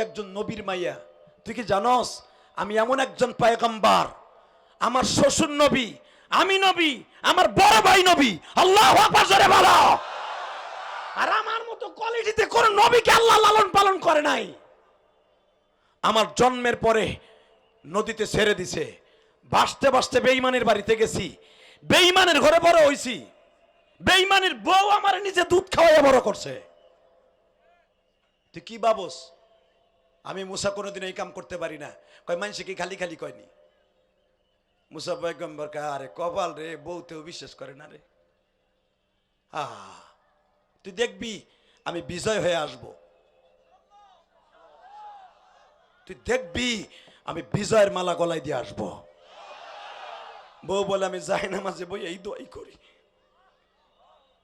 একজন নবীর মাইয়া। তুই কি জানোস আমি এমন একজন পয়গম্বর, আমার শ্বশুর নবী, আমি নবী, আমার বড় ভাই নবী। আল্লাহু আকবার জোরে বলো। আর আমার মতো কোয়ালিটিতে কোন নবীকে আল্লাহ লালন পালন করে নাই। আমার জন্মের পরে নদীতে ছেড়ে দিছে, ভাসতে ভাসতে বেঈমানের বাড়িতে গেছি, বেঈমানের ঘরে বড় হইছি, বেঈমানের বউ আমার নিজে দুধ খাওয়াইয়া বড় করছে। তুই কি ভাবস আমি মুসা কোনোদিন এই কাম করতে পারি না? কয় মানুষে কি খালি খালি কয়নি? মুসা পয়গম্বর কয় আরে কপাল রে, বউতেও বিশ্বাস করে না রে। তুই দেখবি আমি বিজয় হয়ে আসব, তুই দেখবি আমি বিজয়ের মালা গলায় দিয়ে আসব। বউ বলে আমি যাই না মাঝে বই এই দোয়াই করি,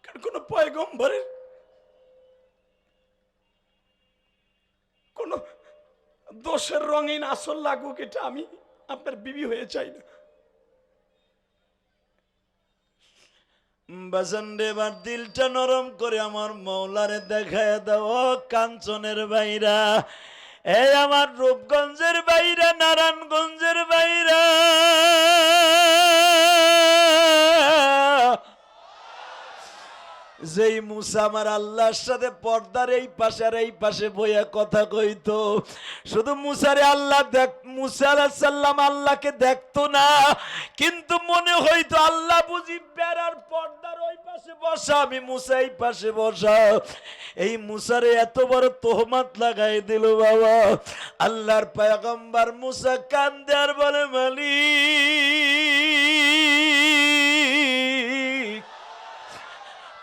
কারণ কোন পয়গম্বরের কোন দোষের রঙিন আসল লাগুক, এটা আমি আপনার বিবি হয়ে চাই না। বাজানরে এবার দিলটা নরম করে আমার মৌলারে দেখায় দাও। কাঞ্চনের বাইরা, এই আমার রূপগঞ্জের বাইরা, নারায়ণগঞ্জের বাইরা, যেই মুসা আমার আল্লাহর সাথে পর্দার এই পাশে আর এই পাশে বইয়া কথা কইতো, শুধু মুসারে আল্লাহ মুসা আলাইহিস সালাম আল্লাহকে দেখতো না, কিন্তু মনে হইতো আল্লাহ বুঝি বেড়ার পর্দার ওই পাশে বসা, আমি মুসা এই পাশে বসা। এই মুসারে এত বড় তোহমাত লাগাই দিল বাবা। আল্লাহর পয়গম্বর মুসা কান্দে আর বলে, মালিক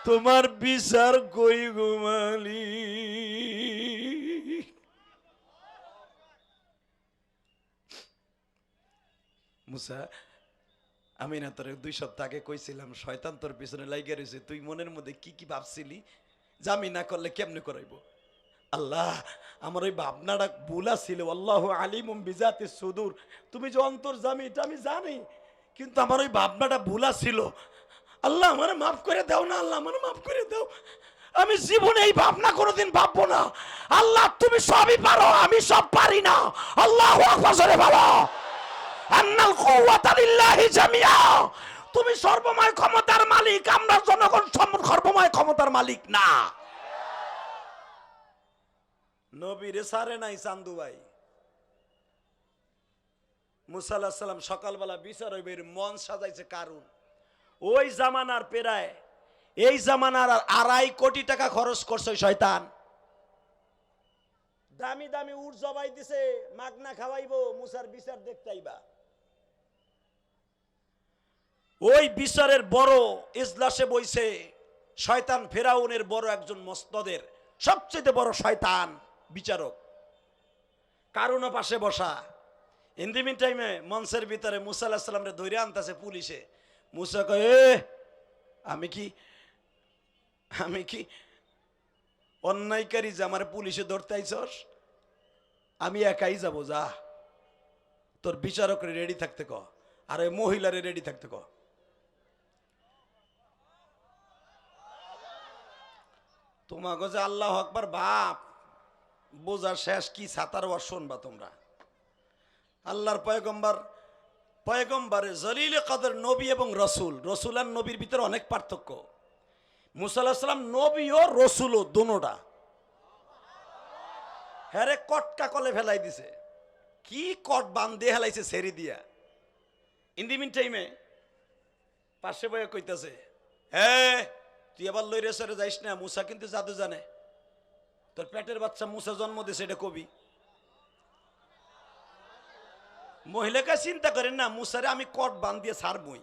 তোমার বিচার কই গো মালিক? মুসা, আমি না তোর 2 সপ্তাহ আগে কইছিলাম শয়তান তোর পিছনে লাইগা রয়েছে, তুই মনের মধ্যে কি কি ভাবছিলি যে আমি না করলে কেমনে করাইব? আল্লাহ, আমার ওই ভাবনাটা ভুলা ছিল। আল্লাহু আলিমুম বিজাতি সুদূর, তুমি যে অন্তর্যামী এটা আমি জানি, কিন্তু আমার ওই ভাবনাটা ভুলা ছিল। আল্লাহ আমারে মাফ করে দাও না, আল্লাহ আমারে মাফ করে দাও। আমি জীবনে এই ভাবনা কোনোদিন ভাববো না। আল্লাহ তুমি সবই পারো, আমি সব পারি না। আল্লাহু আকবার জোরে বলো। আন্নাল কুওয়াতা লিল্লাহি জামিআ। তুমি সর্বময় ক্ষমতার মালিক, আমরা জনগণ সর্বময় ক্ষমতার মালিক না। নবীরে সারে নাই চান্দু ভাই। মুসা আলাইহিস সালাম সকালবেলা বিচার হইবে, মন সাজাইছে কারণ ওই জামানার পেরায় এই জামানার 2.5 কোটি টাকা খরচ করছে শয়তান। দামি দামি উট জবাই দিছে, মাগনা খাওয়াইবো, মুসার বিচার দেখতাইবা। ওই বিচারের বড় ইজলাসে বইছে শয়তান, ফেরাউনের বড় একজন মসনদের সবচেয়ে বড় শয়তান বিচারক, কারুনও পাশে বসা। ইন দি মিন টাইমে মঞ্চের ভিতরে মুসা আলাইহিস সালামরে ধরে আনতেছে পুলিশে। মুসা কয়, আমি কি অন্যায়কারী যে আমার পুলিশে ধরতে আইছস? আমি একাই যাব, যা তোর বিচারকরে রেডি থাকতে ক, আর ওই মহিলারে রেডি থাকতে ক। তোমাকে যে আল্লাহু আকবার বাপ বোঝার শেষ কি ছাতার ওয়াজ শুনবা তোমরা। আল্লাহর পয়গম্বরে জলিলে কদর নবী এবং রসুল, রসুল আর নবীর ভিতরে অনেক পার্থক্য। মুসা আলাইহিস সালাম নবী ও রসুল ও দোনোটা। হ্যারে কটকা কলে ফেলাই দিছে, কি কট বান্ধে হেলাইছে ছেড়ে দিয়া। ইন দি মিন টাইমে পাশে বয়ে কইতাছে, তুই আবার লইরে সরে যাইস না, মুসা কিন্তু জাদু জানে। তোর পেটের বাচ্চা মুসা জন্ম দিয়েছে, এটা কবি। মহিলাকে চিন্তা করেন না, মুসারে আমি কট বান দিয়ে ছাড়বই।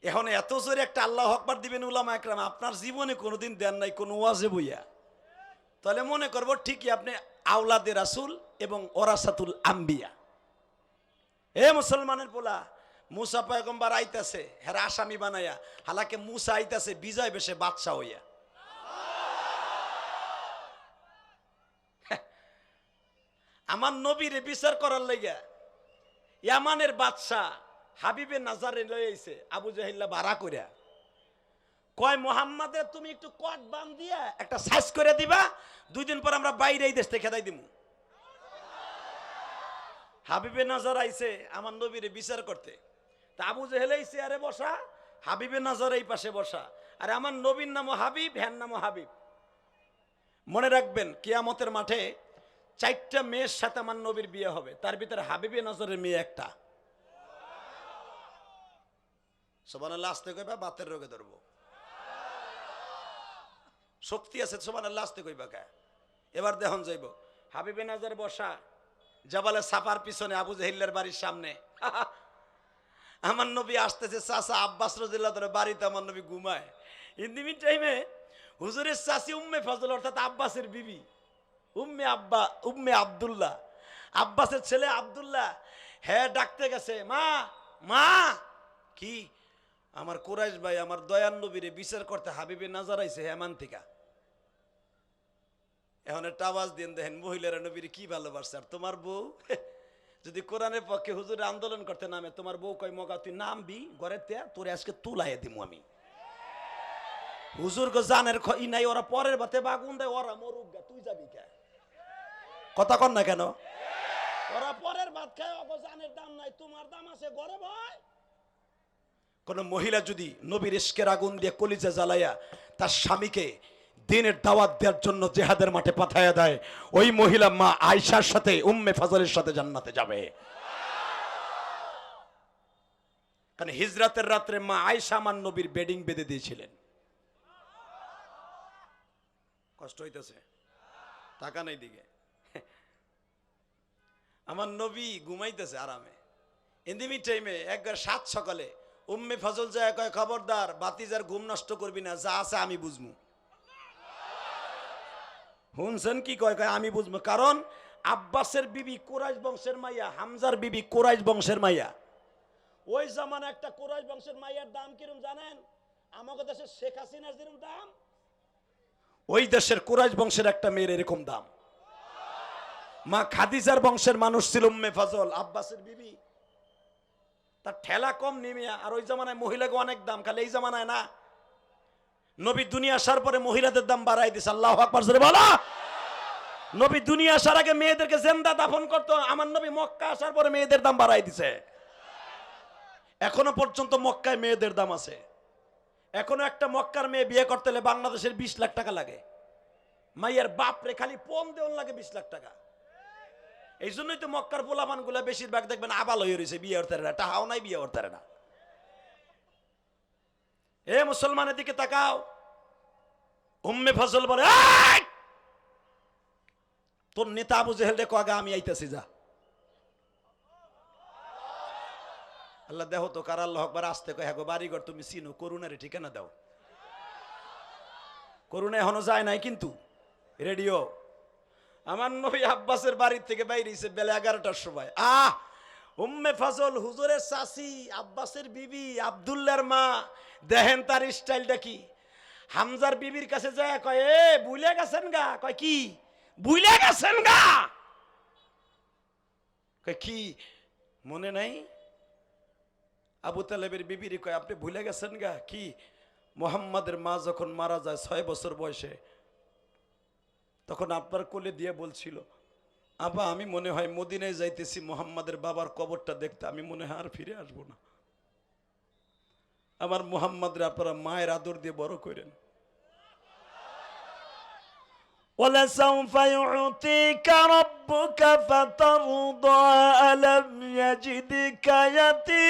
এখন এত জোরে একটা আল্লাহু আকবার দিবেন উলামা একরাম, আপনার জীবনে কোনোদিন দেন নাই কোন ওয়াজে বইয়া, তাহলে মনে করবো ঠিকই আপনি আওলাদে রাসূল এবং ওরাসাতুল আম্বিয়া। হে মুসলমানের পোলা, মুসা পয়গম্বর আইতাছে হেরা আসামি বানাইয়া, হালাকে মুসা আইতাছে বিজয় বেশে বাদশা হইয়া। আমার নবীরে বিচার করার লাগিয়া ইয়ামানের বাদশাহ হাবিবে নাজারে লয়ে আইছে আবু জাহিল্লা ভাড়া কইরা। কয় মুহাম্মাদে তুমি একটু কট বান দিয়া একটা সাইজ করে দিবা, 2 দিন পর আমরা বাইরে এই দেশ থেকে খেদাই দিমু। হাবিবে নাজার আইছে আমার নবীরে বিচার করতে, তা আবু জাহেল এই চেয়ারে বসা, হাবিবে নাজার এই পাশে বসা, আর আমার নবীর নামও হাবিব, হ্যার নামও হাবিব। মনে রাখবেন কিয়ামতের মাঠে 4টা মেয়ের সাথে আমার নবীর বিয়ে হবে, তার ভিতরে হাবিবে নজরের মেয়ে একটা। সুবহানাল্লাহ আস্তে কইবা, বাতের রোগে ধরবো। শক্তি আছে সুবহানাল্লাহ আস্তে কইবা কা। এবার দেখুন যাইব হাবিবে নজর বসা জাবালে সাফার পিছনে আবু জাহিল্লার বাড়ির সামনে। আমার নবী আসতেছে, চাচা আব্বাস রাদিয়াল্লাহু তাআলা বাড়িতে আমার নবী ঘুমায়। ইন দি মিন টাইমে হুজুরের চাচি উম্মে ফজল অর্থাৎ আব্বাসের বিবি উম্মে আব্দুল্লাহ, আব্বাসের ছেলে আব্দুল্লাহ, হ্যাঁ ডাকতে গেছে, মা মা। কি? আমার কুরাইশ ভাই আমার দয়ান নবীরে বিচার করতে হাবিবে নাজার আইছে হেমান থেকে। এখন একটা আওয়াজ দিন, দেখেন মহিলারা নবীরে কি ভালোবাসছে। আর তোমার বউ যদি কোরআনের পক্ষে হুজুরে আন্দোলন করতে নামে, তোমার বউ কয় মগা তুই নামবি ঘরে তে, তোরে আজকে তুলাইয়ে দিমু আমি। হুজুর গো জানের ই নাই, ওরা পরের বাতে বাগুন দেয়, ওরা মরুক গা, তুই যাবি কে? কথা কন না কেন? ওরা পরের ভাত খায়, ওগো জানের দাম নাই, তোমার দাম আছে ঘরে ভয়। কোন মহিলা যদি নবীর ইশকের আগুন দিয়ে কলিজা জ্বালাইয়া তার স্বামীকে দিনের দাওয়াত দেওয়ার জন্য জিহাদের মাঠে পাঠাইয়া দেয়, ওই মহিলা মা আয়েশার সাথে উম্মে ফাজলের সাথে জান্নাতে যাবে। কারণ হিজরাতের রাত্রে মা আয়েশা আমার নবীর বেডিং বেঁধে দিয়েছিলেন। কষ্ট হইতেছে, টাকা নাই দিকে। আমার নবী ঘুমাইতেছে আরামে। ইন দি মিড টাইমে একবার 7 সকালে উম্মে ফজল যায় কয়, খবরদার বাতিজার ঘুম নষ্ট করবি না, যা আছে আমি বুঝমু। শুনছেন কি কয়? কয় আমি বুঝবো। কারণ আব্বাসের বিবি কুরাইশ বংশের মাইয়া, হামজার বিবি কুরাইশ বংশের মাইয়া। ওই জামানা একটা কুরাইশ বংশের মাইয়ার দাম কিরম জানেন? আমাদের দেশের শেখ হাসিনার যেরকম দাম, ওই দেশের কুরাইশ বংশের একটা মেয়ের এরকম দাম। মা খাদিজার বংশের মানুষ ছিল উম্মে ফজল, আব্বাসের বিবি। তার ঠেলা কম নিমিয়া। আর ওই জামানায় মহিলাকে অনেক দাম, খালি এই জামানায় না। নবী দুনিয়া আসার পরে মহিলাদের দাম বাড়াই দিছে, আল্লাহু আকবার জোরে বলো। নবী দুনিয়া আসার আগে মেয়েদেরকে জিন্দা দাফন করতো, আমার নবী মক্কা আসার পরে মেয়েদের দাম বাড়াই দিছে। এখনো পর্যন্ত মক্কায় মেয়েদের দাম আছে। এখনো একটা মক্কার মেয়ে বিয়ে করতে হলে বাংলাদেশের 20 লাখ টাকা লাগে। মাইয়ার বাপ রে খালি পণ দেওয়ার লাগে 20 লাখ টাকা। এই জন্যই তো মক্কার পোলাপান গুলা বেশিরভাগ দেখবেন আবাল হয়ে রয়েছে, বিয়ে করতে না, টাহাও নাই, বিয়ে করতে না। এ মুসলমানের দিকে তাকাও। উম্মে ফজল বলে, এই তোর নেতা আবু জেহেল রে কগা আমি আইতাছি, যা। আল্লাহ দেহ তো কার, আল্লাহ আকবার আসতে কয়, হ্যাঁ গো বাড়িঘর তুমি চিনো, করুণারে ঠিকানা দাও। করুণা এখনো যায় নাই কিন্তু রেডিও। আমার নবী আব্বাসের বাড়ির থেকে বাইরে এসে বেলা 11টার সময়, উম্মে ফজল হুজুরের চাচি আব্বাসের বিবি আব্দুল্লাহর মা, দেখেন তার স্টাইলটা কি। হামজার বিবির কাছে যায় কয়, এ ভুলে গেছেন গা? কয় কি ভুলে গেছেন গা? কয় কি মনে নাই? আবু তালেবের বিবির কয়, আপনি ভুলে গেছেন গা? কি মোহাম্মদের মা যখন মারা যায় 6 বছর বয়সে, তখন আপনার কোলে দিয়ে বলছিল, আবা আমি মনে হয় মদিনায় যাইতেছি মোহাম্মদের বাবার কবরটা দেখতে, আমি মনে হয় আর ফিরে আসবো না। আমার মোহাম্মদের আপনারা মায়ের আদর দিয়ে বড় করেন। وَلَسَوْفَ يُعْطِيكَ رَبُّكَ فَتَرْضَى أَلَمْ يَجِدْكَ يَتِيمًا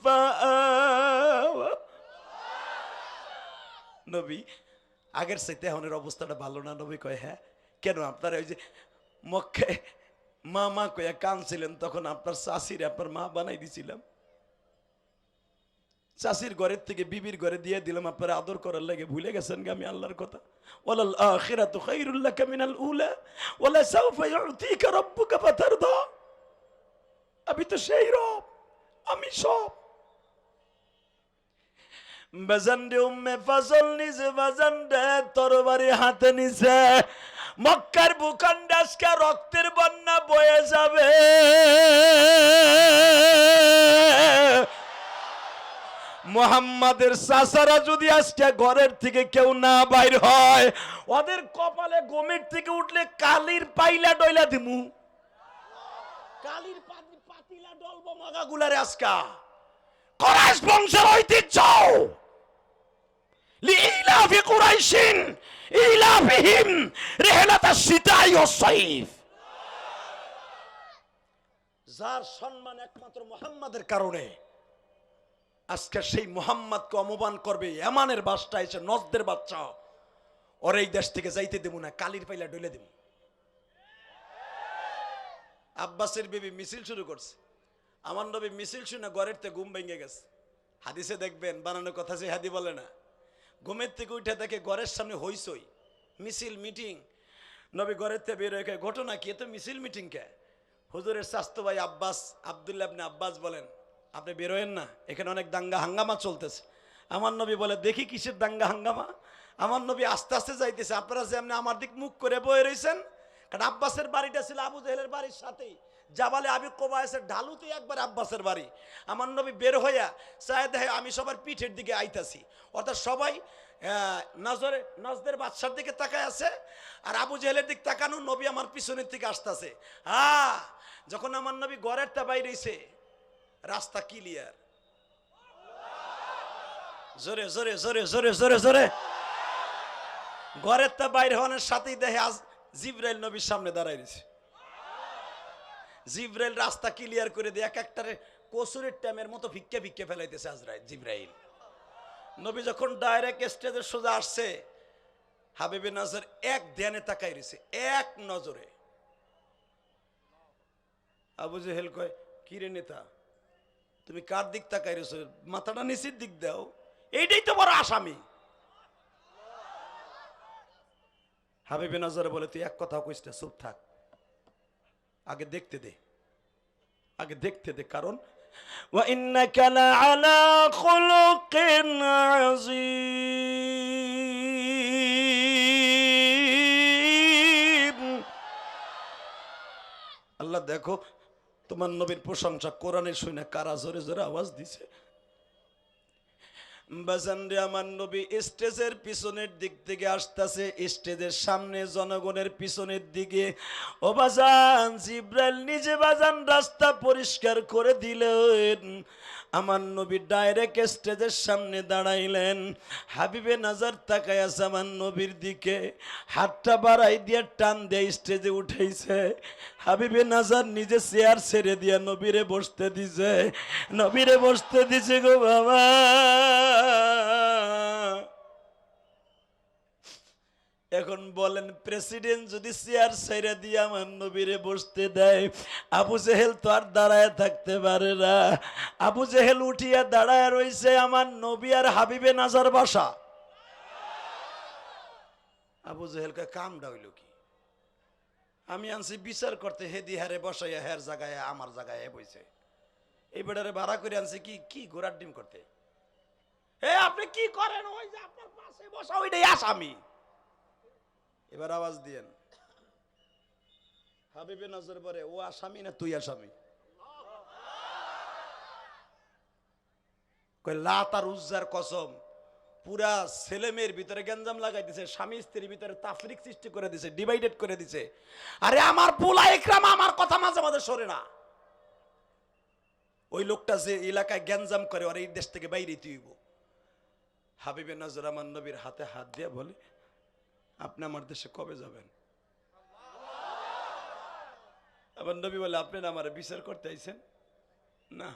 فَآوَى। নবী আগের চাইতে এখনের অবস্থাটা ভালো না? নবী কয়, হ্যাঁ। কেন? আপনারা ওই যে মক্কায় মা মা কয়া কাঁদছিলেন, তখন আপনার চাষির আপনার মা বানাই দিছিলাম। চাষির ঘরের থেকে বিবির ঘরে দিয়ে দিলাম আপনারা আদর করার লাগে। ভুলে গেছেন গা আমি আল্লাহর কথা? ওয়ালাল আখিরাতু খায়রুল লাকা মিনাল উলা ওয়ালা সাওফা ইউতিকা রাব্বুকা ফাতারদা। আমি তো সেই রব, আমি সব। বাজানডে উম্মে ফজল নিজে বাজানডে তরবারি হাতে নিছে, মক্কার ভূখণ্ডে আজকে রক্তের বন্যা বয়ে যাবে। মুহাম্মাদের চাচারা যদি আজকে ঘরের থেকে কেউ না বাইর হয়, ওদের কপালে গমের থেকে উঠলে কালির পাইলা ডইলা দিমু। কালির পাতিলা ডলবো মাগাগুলারে। আজকা কুরাইশ বংশের ঐতিহ্য, লিইলাফি কুরাইশিন ইলাফিহিম রিহলাতাশ শিতাই ওয়াস সাইফ। যার সম্মান একমাত্র মুহাম্মাদের কারণে, আজকে সেই মুহাম্মাদকে অপমান করবে এমানের বাসটা এসে নজদের বাচ্চা, ওর এই দেশ থেকে যাইতে দেব না, কালির পাইলা ডলে দেব। আব্বাসের বিবি মিছিল শুরু করছে। আমার নবী মিছিল শুনে ঘরের থেকে ঘুম ভেঙে গেছে। হাদিসে দেখবেন বানানোর কথা যে হাদি বলে না, ঘুমের থেকে উঠে দেখে ঘরের সামনে হইচই, মিছিল মিটিং। নবী ঘরের থেকে বের হয়ে ঘটনা কি? এত মিছিল মিটিং কে? হুজুরের স্বাস্থ্য ভাই আব্বাস আব্দুল্লাহ ইবনে আব্বাস বলেন, আপনি বেরোয়েন না, এখানে অনেক দাঙ্গা হাঙ্গামা চলতেছে। আমার নবী বলে, দেখি কিসের দাঙ্গা হাঙ্গামা? আমার নবী আস্তে আস্তে যাইতেছে, আপনারা যেমনি আমার দিক মুখ করে বয়ে রয়েছেন। কারণ আব্বাসের বাড়িটা ছিল আবু জেহেলের বাড়ির সাথেই, জাবালে আবি কোবায়েসের ঢালুতে একবার আব্বাসের বাড়ি। আমার নবী বের হইয়া চায় দেখে আমি সবার পিঠের দিকে আইতাছি, অর্থাৎ সবাই নজদের বাদশার দিকে তাকায় আছে, আর আবু জেহেলের দিক তাকানো, নবী আমার পিছনের দিকে আসতেছে। যখন আমার নবী ঘরের তা বাইরেছে, রাস্তা ক্লিয়ার। জোরে জোরে জোরে জোরে জোরে জোরে ঘরের তা বাইরে হওয়ার সাথেই দেখে আজ জিবরাইল নবীর সামনে দাঁড়াই রয়েছে। জিবরাইল রাস্তা ক্লিয়ার করে দিয়ে এক একটারে কসুরের ট্যামের মতো ভিক্ষে ভিক্ষে ফেলাইতেছে জিবরাইল। নবী যখন ডাইরেক্ট স্টেজের সোজা আসছে, হাবিবে নজর এক ধ্যানে তাকাই রয়েছে, এক নজরে। আবু জেহেল কয়, কি রে নেতা, তুমি কার দিক তাকাই রয়েছো? মাথাটা নিচের দিক দাও, এইটাই তো বড় আসামি। হাবিবে নজরে বলে, তুই এক কথা কইস না, চুপ থাক, আগে দেখতে দে, আগে দেখতে দে। কারণ ওয়া ইন্নাকা লাআলা খুলুকিন আযীম। আল্লাহ দেখো তোমার নবীর প্রশংসা কোরআনে শুনে কারা জোরে জোরে আওয়াজ দিছে। বাজান রে আমার নবী স্টেজের পিছনের দিক থেকে আসতেছে, স্টেজের সামনে জনগণের পিছনের দিকে। ও বাজান জিব্রাইল নিজে বাজান রাস্তা পরিষ্কার করে দিলেন। আমার নবী ডাইরেক্ট স্টেজের সামনে দাঁড়াইলেন। হাবিবে নাজার তাকায় আছে আমার নবীর দিকে, হাতটা বাড়াই দিয়ে টান দিয়ে স্টেজে উঠাইছে। হাবিবে নাজার নিজে চেয়ার ছেড়ে দিয়া নবীরে বসতে দিছে, নবীরে বসতে দিছে গো বাবা। এখন বলেন প্রেসিডেন্ট যদি চেয়ার ছেড়ে দিয়ে আমার নবীরে বসতে দেয়, আবু জেহেল তো আর দাঁড়ায় থাকতে পারে না। আবু জেহেল উঠিয়া দাঁড়ায় রইছে আমার নবী আর হাবিবে নাজার বাসা। আবু জেহেলকে কামটা হইল কি, আমি আনছি বিচার করতে, হেদি হারে বসাইয়া হের জায়গায় আমার জায়গায় বইছে। এই বেটারে ভাড়া করে আনছি কি কি ঘোড়ার ডিম করতে। হে আপনি কি করেন, ওই যে আপনার পাশে বসা ওইটাই আসামি। এবার আওয়াজ দিয়েন, হাবিবে নজর পরে ও আসামি না তুই আসামি? কই লাত আর উজ্জার কসম, পুরা ছেলে মেয়ের ভিতরে গঞ্জাম লাগাই দিছে, স্বামী স্ত্রীর ভিতরে তাফরিক সৃষ্টি করে দিছে, ডিভাইডেড করে দিছে। আরে আমার পোলা ইকরাম আমার কথা মাঝে মাঝে সরে না। ওই লোকটা যে এলাকায় গঞ্জাম করে ওর এই দেশ থেকে বাইরে তুইব। হাবিবে নজর আমার নবীর হাতে হাত দিয়ে বলে, আপনি আমার দেশে কবে যাবেন? আমার নবী বলে, আপনি না আমার বিচার করতে আইছেন না,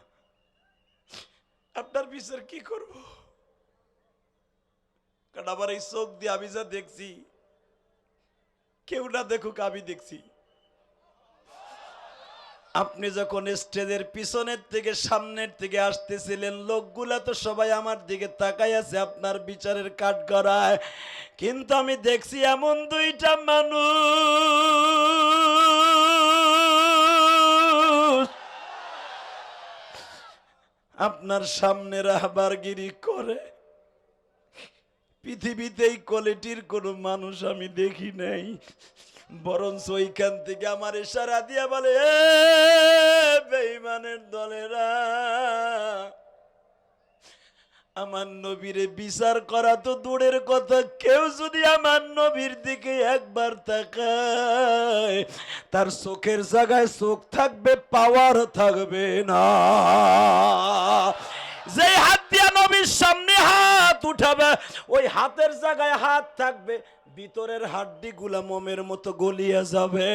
আপনার বিচার কি করব? কারণ আমার এই চোখ দিয়ে আমি যা দেখছি কেউ না দেখুক, আমি দেখছি। আপনি যখন স্টেজের পিছনের থেকে সামনের থেকে আসতেছিলেন, লোকগুলা তো সবাই আমার দিকে তাকাই আছে আপনার বিচারের কাঠ গড়ায়। কিন্তু আমি দেখছি এমন দুইটা মানুষ আপনার সামনে রাহবারগিরি করে। পৃথিবীতে এই কোয়ালিটির কোনো মানুষ আমি দেখি নাই। বরঞ্চ ওইখান থেকে আমার ইশারা দিয়া বলে, এ বেঈমানের দলেরা, আমার নবীরে বিচার করা তো দূরের কথা, কেউ যদি আমার নবীর দিকে একবার তাকায় তার চোখের জায়গায় চোখ থাকবে, পাওয়ার থাকবে না। যে হাত দিয়া নবীর সামনে হাত উঠাবে, ওই হাতের জায়গায় হাত থাকবে, ভিতরের হাড্ডি গুলা মোমের মতো গলিয়া যাবে।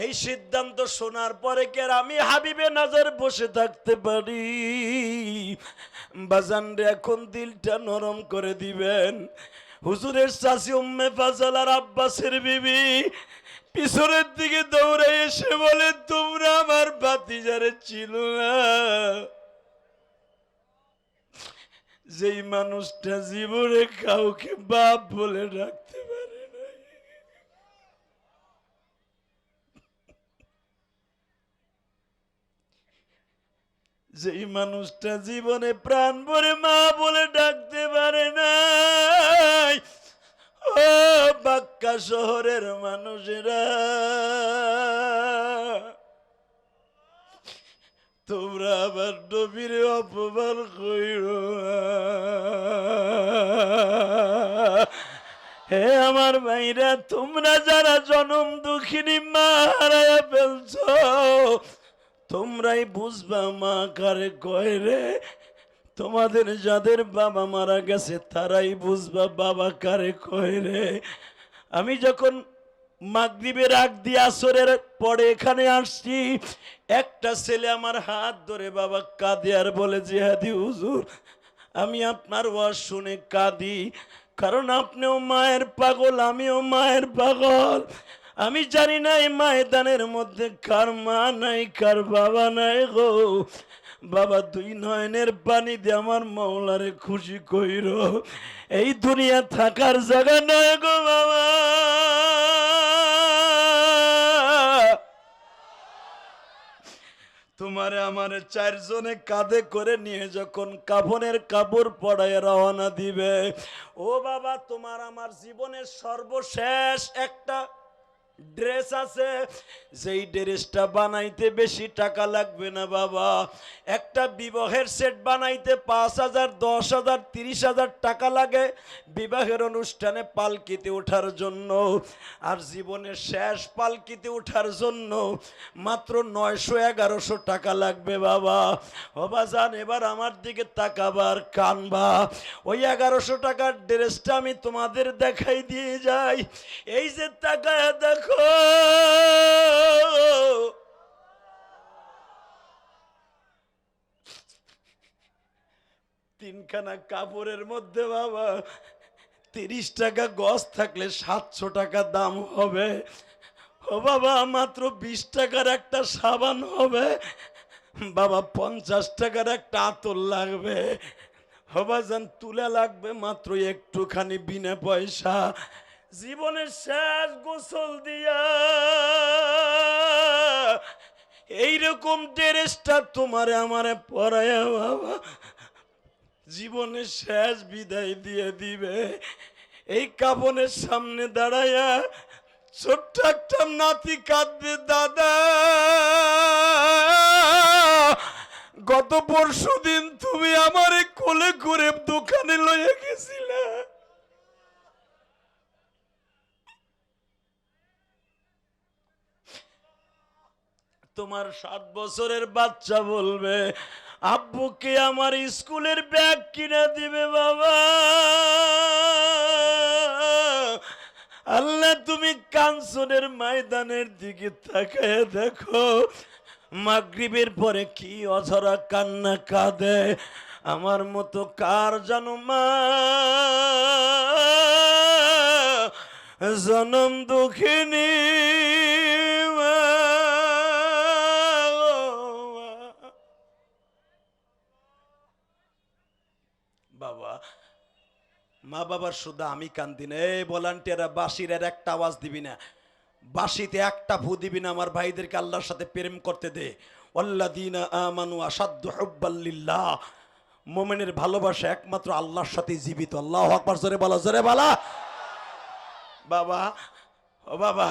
এই সিদ্ধান্ত শোনার পরে কে আমি হাবিবে নজর বসে থাকতে পারি? বাজান রে, এখন দিলটা নরম করে দিবেন। হুজুরের চাচি উম্মে ফাজল আর আব্বাসের বিবি পিছনের দিকে দৌড়ে এসে বলে, তোমরা আমার ভাতিজারে ছিল না? যেই মানুষটা জীবনে কাউকে বাপ বলে রাখতে পারে না, যেই মানুষটা জীবনে প্রাণ ভরে মা বলে ডাকতে পারে না, ও বাক্কা শহরের মানুষেরা, তোমরা আবার নবীর অপমান কইরো। হে আমার ভাইরা, তোমরা যারা জনম দুঃখিনী মা হারায়া ফেলছ, তোমরাই বুঝবা মা কারে কয় রে। তোমাদের যাদের বাবা মারা গেছে তারাই বুঝবা বাবা কারে কয় রে। আমি যখন মাগরিবের আগ দিয়ে আসরের পরে এখানে আসছি, একটা ছেলে আমার হাত ধরে বাবা কাঁদে আর বলে, জিহাদি হুজুর, আমি আপনার ওয়াজ শুনে কাঁদি, কারণ আপনিও মায়ের পাগল, আমিও মায়ের পাগল। আমি জানি না এই ময়দানের মধ্যে কার মা নাই, কার বাবা নাই গো। বাবা, দুই নয়নের পানি দিয়ে আমার মৌলারে খুশি কইরো। এই দুনিয়া থাকার জায়গা নয় গো বাবা। তোমারে আমারে চারজনে কাঁধে করে নিয়ে যখন কাফনের কাপড় পরায় রওনা দিবে, ও বাবা, তোমার আমার জীবনের সর্বশেষ একটা ড্রেস আছে, যেই ড্রেসটা বানাইতে বেশি টাকা লাগবে না বাবা। একটা বিবাহের সেট বানাইতে 5,000, 10,000, 30,000 টাকা লাগে বিবাহের অনুষ্ঠানে পালকিতে ওঠার জন্য। আর জীবনের শেষ পালকিতে ওঠার জন্য মাত্র 900-1100 টাকা লাগবে বাবা। বাবাজান এবার আমার দিকে তাকাবার কানবা, ওই 1100 টাকার ড্রেসটা আমি তোমাদের দেখাই দিয়ে যাই। এই যে তাকায় দেখো, তিনখানা কাপড়ের মধ্যে বাবা 30 টাকা গজ থাকলে 700 টাকা দাম হবে। ও বাবা মাত্র 20 টাকার একটা সাবান হবে বাবা, 50 টাকার একটা আতর লাগবে হবাজান, তুলে লাগবে মাত্র একটুখানি বিনা পয়সা। জীবনের শেষ গোসল দিয়া এইরকম ড্রেসটা তোমারে আমারে পরায়া বাবা জীবনের শেষ বিদায় দিয়ে দিবে। এই কাফনের সামনে দাঁড়ায়া ছোট্ট একটা নাতি কাঁদবে, দাদা গত পরশুদিন তুমি আমারে কোলে করে দোকানে লইয়া গেছিলা। তোমার 7 বছরের বাচ্চা বলবে, আব্বুকে আমার স্কুলের ব্যাগ কিনে দিবে বাবা। আল্লাহ তুমি কাঞ্চনের ময়দানের দিকে তাকায় দেখো, মাগরিবের পরে কি অঝরা কান্না কাঁদে। আমার মতো কার জানো মা জনম দুঃখিনী বাবা। মা বাবার শুধু আমি কান্দি না। এই ভলান্টিয়াররা বাঁশির একটা আওয়াজ দিবি না, বাঁশিতে একটা ফু দিবি না। আমার ভাইদেরকে আল্লাহর সাথে প্রেম করতে দে। ওয়াল্লাযীনা আমানু আশাদ্দু হুব্বাল লিল্লাহ। মুমিনের ভালোবাসা একমাত্র আল্লাহর সাথে জীবিত। আল্লাহু আকবার, জোরে বলো, জোরে বলো। বাবা ও বাবা,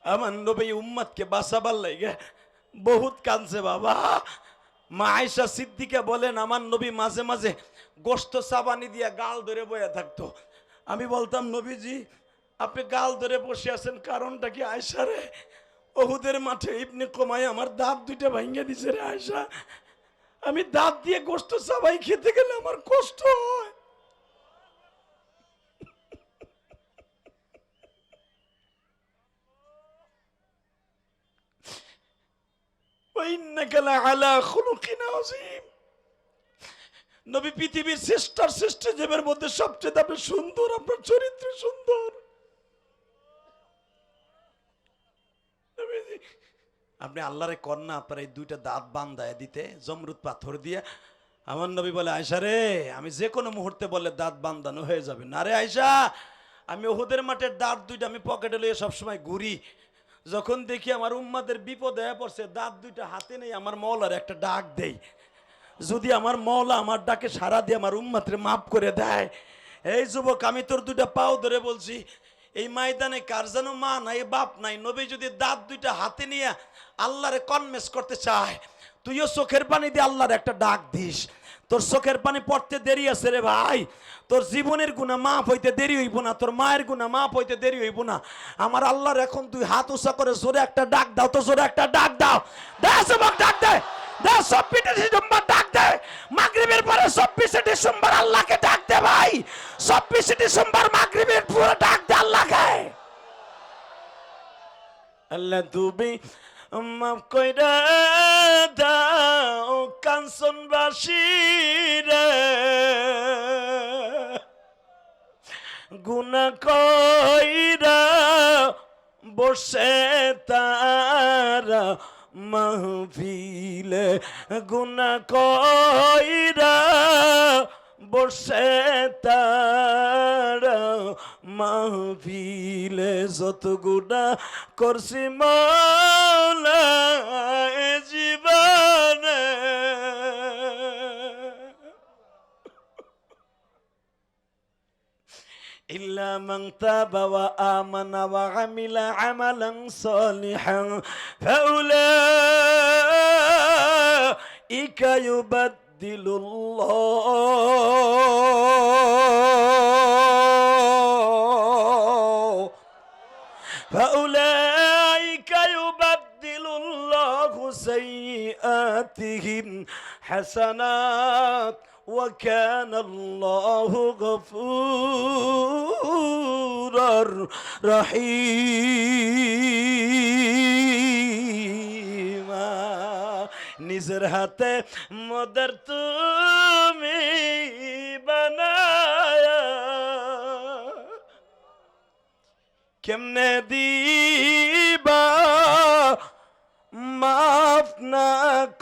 আমার নবী উম্মতকে বাঁচাবার লাগে বহুত কাঁদছে বাবা। মা আয়েশা সিদ্দিকা বলেন, আমার নবী মাঝে মাঝে গোশত চাবানি দিয়া গাল ধরে বয়ে থাকতো। আমি বলতাম, নবীজি আপনি গাল ধরে বসে আছেন কারণটা কি? আয়েশা রে, ওহুদের মাঠে ইবনে কুমায় আমার দাঁত দুইটা ভাঙিয়ে দিছে রে আয়েশা, আমি দাঁত দিয়ে গোশত চাবাই খেতে গেলে আমার কষ্ট হয়। নবী পৃথিবীর শ্রেষ্ঠ জীবের মধ্যে সবচেয়ে আপনি সুন্দর, আপনার চরিত্র সুন্দর। আপনি আল্লাহরে কন্যা আপনার এই দুইটা দাঁত বান্ধায় দিতে জমরুদ পাথর দিয়ে। আমার নবী বলে, আয়েশা রে আমি যে কোনো মুহূর্তে বলে দাঁত বান্ধানো হয়ে যাবে না রে আয়েশা। আমি ওহুদের মাঠের দাঁত দুইটা আমি পকেটে লইয়ে সবসময় ঘুরি। যখন দেখি আমার উম্মাদের বিপদ হয়ে পড়ছে, দাঁত দুইটা হাতে নেই, আমার মওলার একটা ডাক দেই। যদি আমার মওলা আমার ডাকে সাড়া দিয়ে আমার উম্মাতরে মাফ করে দেয়। এই যুবক, আমি তোর দুইটা পাও ধরে বলছি, এই ময়দানে কার যেন মা নাই, বাপ নাই। নবী যদি দাঁত দুইটা হাতে নিয়ে আল্লাহরে কনমেস করতে চায়, তুইও চোখের পানি দিয়ে আল্লাহর একটা ডাক দিস। তোর চোখের পানি পড়তে দেরি আছে রে ভাই, তোর জীবনের গুনাহ মাফ হইতে দেরি হইব না, তোর মায়ের গুনাহ মাফ হইতে দেরি হইব না। আমার আল্লাহর এখন তুই হাত উঁচা করে জোরে একটা ডাক দাও তো, জোরে একটা ডাক দাও। ডাক দে, 24 ডিসেম্বর ডাক দে। মাগরিবের পরে 24 ডিসেম্বর আল্লাহকে ডাক দে ভাই। 24 ডিসেম্বর মাগরিবের পরে ডাক দে আল্লাহকে। আল্লাহ তুমি মাফ কইরা দাও কাঞ্চনবাসী রে, গুনাহ কইরা বসে তারা মাহফিলে, গুনাহ কইরা বসে তারা মাহফিলে। যত গুনাহ করছি মাওলা এ জীবনে, ইল্লা মান তাবা ওয়া আমানা ওয়া আমিলা আমালান সালিহান ফাউলাইকা ইউবাদদিলুল্লাহু সাইয়্যাতিহিম হাসানাত وكان الله غفورا رحيما নিজের হাতে মদর তুমি বানায়া কেমনে দিবা মাফ না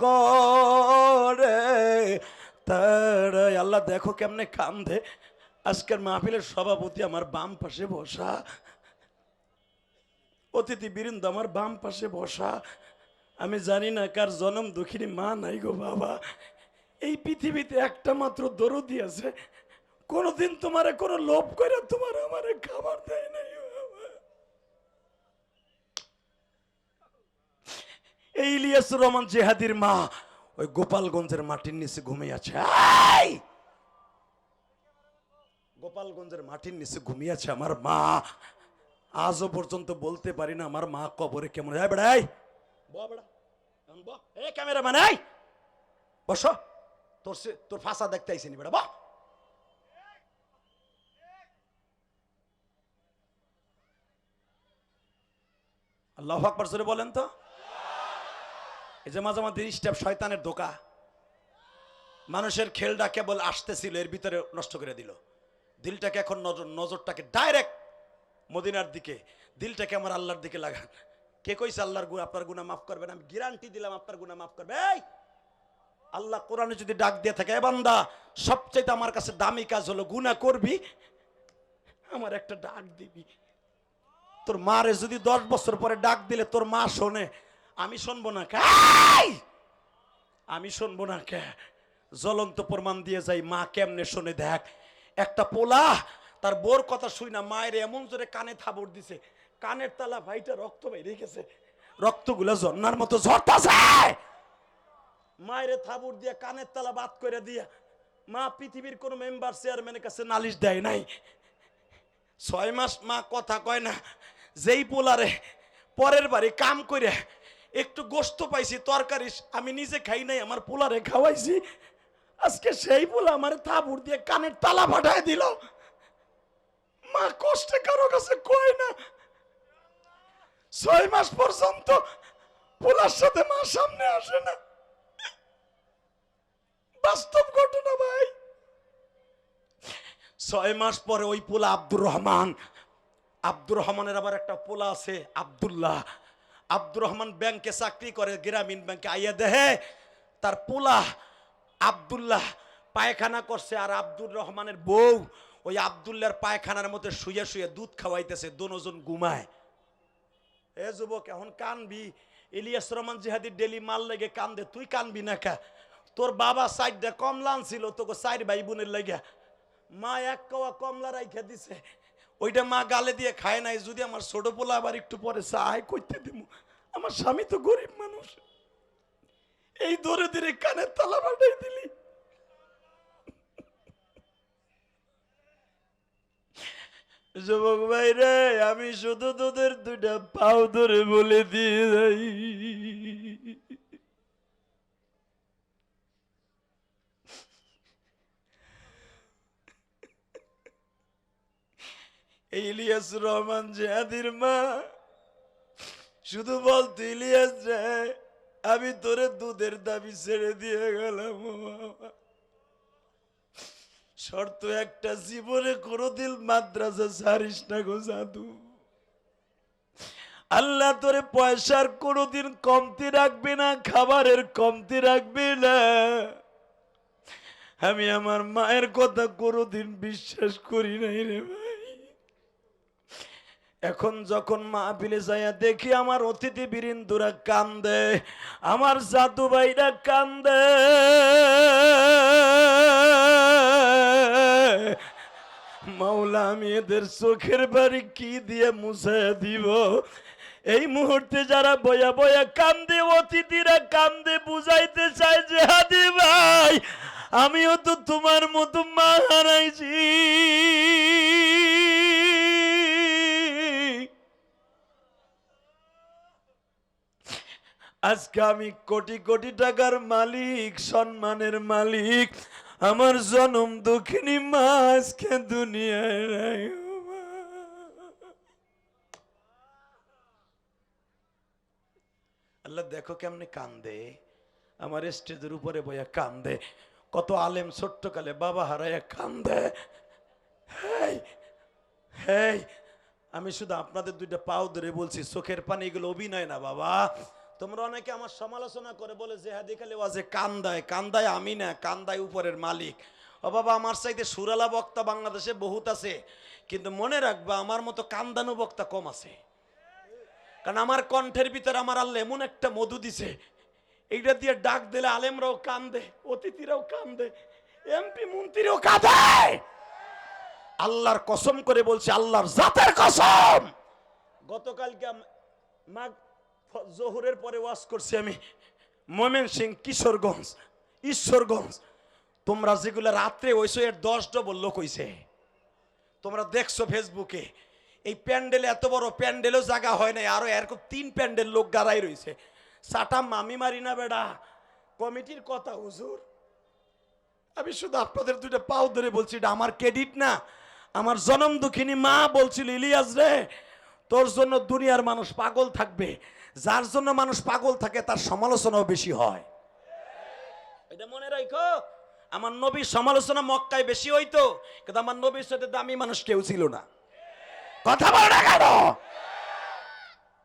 করে তারা আল্লাহ দেখো কেমনে কান্দে। আজকের মাহফিলের সভাপতি আমার বাম পাশে বসা, অতিথি বৃন্দ আমার বাম পাশে বসা। আমি জানি না কার জনম দুঃখিনী মা নাই গো বাবা। এই পৃথিবীতে একটা মাত্র দরদি আছে, কোনদিন তোমারে কোনো লোভ করে তোমার আমারে খাবার দেয় নাই বাবা। এই ইলিয়াসুর রহমান জিহাদির মা ওই গোপালগঞ্জের মাটির নিচে ঘুমিয়ে আছে। গোপালগঞ্জের মাটির নিচে ঘুমিয়ে আছে আমার মা। আজও পর্যন্ত বলতে পারি না আমার মা কবরে কেমন যায়। বেড়াই ক্যামেরাম্যান বসো, তোর ফাঁসা দেখতে আইসিনি বেড়া। বাহ, আল্লাহু আকবার জোরে বলেন তো। এই যে মাঝে মাঝে স্টেপ শয়তানের ধোকা, মানুষের খেলটা কেবল আসতেছিল এর ভিতরে নষ্ট করে দিল। দিলটাকে এখন নজরটাকে ডাইরেক্ট মদিনার দিকে, দিলটাকে আমার আল্লাহর দিকে লাগান। কে কইছে আল্লাহর আপনার গুনাহ মাফ করবেন? আমি গ্যারান্টি দিলাম আপনার গুনাহ মাফ করবে। এই আল্লাহ কোরআনে যদি ডাক দিয়ে থাকে, এ বান্দা সবচেয়ে আমার কাছে দামি কাজ হলো গুনাহ করবি, আমার একটা ডাক দিবি। তোর মারে যদি 10 বছর পরে ডাক দিলে তোর মা শোনে, আমি শুনবো না কে? আমি শুনবো না কে? জ্বলন্ত প্রমাণ দিয়ে যাই, মা কেমনে শোনে দেখ। একটা পোলা তার বোর কথা শুই না, মায়ের এমন জোরে কানে থাবড় দিছে, কানের তালা ভাইটা রক্ত বেরিয়ে গেছে, রক্তগুলা ঝর্ণার মতো ঝরতাছে। মায়ের থাবড় দিয়ে কানের তালা বাদ করে দিয়া মা পৃথিবীর কোন মেম্বার চেয়ারম্যানের কাছে নালিশ দেয় নাই। 6 মাস মা কথা কয় না। যেই পোলারে পরের বাড়ি কাম করে একটু গোস্ত পাইছি, তরকারি আমি নিজে খাই নাই, আমার পোলারে খাওয়াইছি, আজকে সেই পোলা আমার থাবড় দিয়ে কানের তালা ফাটায় দিল। মা কষ্টে কারো কাছে কয় না। 6 মাস পর্যন্ত পোলার সাথে মা সামনে আসে না। বাস্তব ঘটনা ভাই। 6 মাস পরে ওই পোলা আব্দুর রহমানের আবার একটা পোলা আছে আব্দুল্লাহ। আব্দুর রহমান ব্যাংকে চাকরি করে, গ্রামীণ ব্যাংকে। আইয়া দেহে তার পোলা আব্দুল্লাহ পায়খানা করছে, আর আব্দুর রহমানের বউ ওই আব্দুল্লাহর পায়খানার মধ্যে শুয়ে শুয়ে দুধ খাওয়াইতেছে, দুজন ঘুমায়। এ যুবক এখন কানবি? ইলিয়াস রহমান জিহাদি ডেলি মাল লেগে কান্দে, তুই কানবি না কা? তোর বাবা 4টা কমলা আনছিল তোকে 4 ভাই বোনের লেগে, মা 1 কাওয়া কমলা রাইখা দিছে, ওইটা মা গালে দিয়ে খায় নাই। যদি আমার ছোট পোলা আবার একটু পরে চাই করতে দিব, আমার স্বামী তো গরিব মানুষ, এই ধরে ধরে কানের তালা বাটাই দিলি। যুবক ভাই রে, আমি শুধু তোদের 2টা পাও ধরে বলে দিয়ে যাই, ইলিয়াস রহমান জিহাদির মা শুধু বলতো, ইলিয়াস রে আমি তোরে দুধের দাবি ছেড়ে দিয়ে গেলাম, শর্ত একটা, জীবনে কোনোদিন মাদ্রাসা ছাড়িস না গো জাদু। আল্লাহ তোরে পয়সার কোনোদিন কমতি রাখবে না, খাবারের কমতি রাখবে না। আমি আমার মায়ের কথা কোনোদিন বিশ্বাস করি নাই রে ভাই। এখন যখন মাহফিলে যাইয়া দেখি আমার অতিথি বীরিন্দুরা কান্দে, আমার জাদু ভাইরা কান্দে, মাওলা আমি এদের চোখের বাড়ি কি দিয়ে মুছে দিব। এই মুহূর্তে যারা বয়া বয়া কান্দে, অতিথিরা কান্দে, বুঝাইতে চায় যে হাদি ভাই আমিও তো তোমার মতো মা হারাইছি। আজকে আমি কোটি কোটি টাকার মালিক, সম্মানের মালিক, আমার জনম দুঃখিনী মা আজকে দুনিয়ায় নাই। আল্লাহ দেখো কেমনে কান্দে, আমার স্টেজের উপরে বইয়া কান্দে, কত আলেম ছোট্টকালে বাবা হারাইয়া কান্দে। হেই হেই, আমি শুধু আপনাদের দুইটা পাও ধরে বলছি, চোখের পানি এগুলো অভিনয় না বাবা। তোমরা অনেকে আমার সমালোচনা করে বলে জেহাদি খালি ওয়াজে কান্দায়, কান্দায় আমি না, কান্দায় উপরের মালিক। ও বাবা, আমার চাইতে সুরালা বক্তা বাংলাদেশে বহুত আছে, কিন্তু মনে রাখবা আমার মতো কান্দানো বক্তা কম আছে। কারণ আমার কণ্ঠের ভিতরে আমার আল্লাহ এমন একটা মধু দিছে, এইটা দিয়ে ডাক দিলে আলেমরাও কান্দে, অতিথিরাও কান্দে, এমপি মন্ত্রীরাও কাঁদে। আল্লাহর কসম করে বলছি, আল্লাহর জাতের কসম, গতকালকে মাগ জোহরের পরে ওয়াজ করছি আমি ময়মনসিংহ, কিশোরগঞ্জ, ঈশ্বরগঞ্জ। তোমরা যেগুলো রাত্রে হইছো এর 10 ডবল লোক হইছে। তোমরা দেখছো ফেসবুকে, এই প্যান্ডেলে এত বড় প্যান্ডেলও জায়গা হয় নাই, আরো এরকম 3 প্যান্ডেল লোক গাড়াই রয়েছে। সাটা মামি মারি না বেড়া, কমিটির কথা হুজুর। আমি শুধু আপনাদের দুইটা পাও ধরে বলছি, এটা আমার ক্রেডিট না, আমার জনম দুঃখিনী মা বলছিল, ইলিয়াস রে তোর জন্য দুনিয়ার মানুষ পাগল থাকবে, যার জন্য মানুষ পাগল থাকে তার সমালোচনাও বেশি হয়। এটা মনে রাখো, আমার নবীর সমালোচনা মক্কায় বেশি হইতো, কিন্তু আমার নবীর সাথে দামি মানুষ কেউ ছিল না। কথা বল না কেন?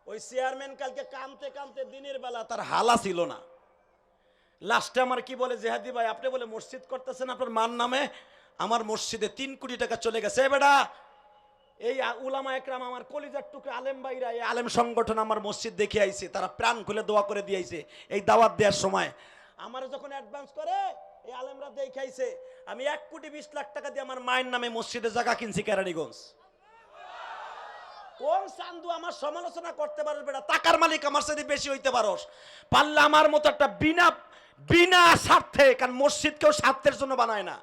ওই চেয়ারম্যান কালকে কানতে কানতে দিনের বেলা তার হালা ছিল না। লাস্টে আমার কি বলে, জেহাদি ভাই আপনি বলে মসজিদ করতেছেন আপনার মান নামে, আমার মসজিদে 3 কোটি টাকা চলে গেছে। বেটা, এই উলামা একরাম আমার কলিজার টুকরা আলেম ভাইরা, এই আলেম সংগঠন আমার মসজিদ দেখে আইছে, তারা প্রাণ খুলে দোয়া করে দিয়েছে। এই দাওয়াত দেওয়ার সময় আমার যখন অ্যাডভান্স করে এই আলেমরা দেখাইছে, আমি 1,20,00,000 টাকা দিয়ে আমার মায়ের নামে মসজিদে জায়গা কিনছি কেরানীগঞ্জ। কোন চান্দু আমার সমালোচনা করতে পারস বেটা? টাকার মালিক আমার সাথে বেশি হইতে পারস, পারলে আমার মতো একটা বিনা স্বার্থে, কারণ মসজিদ কেউ স্বার্থের জন্য বানায় না।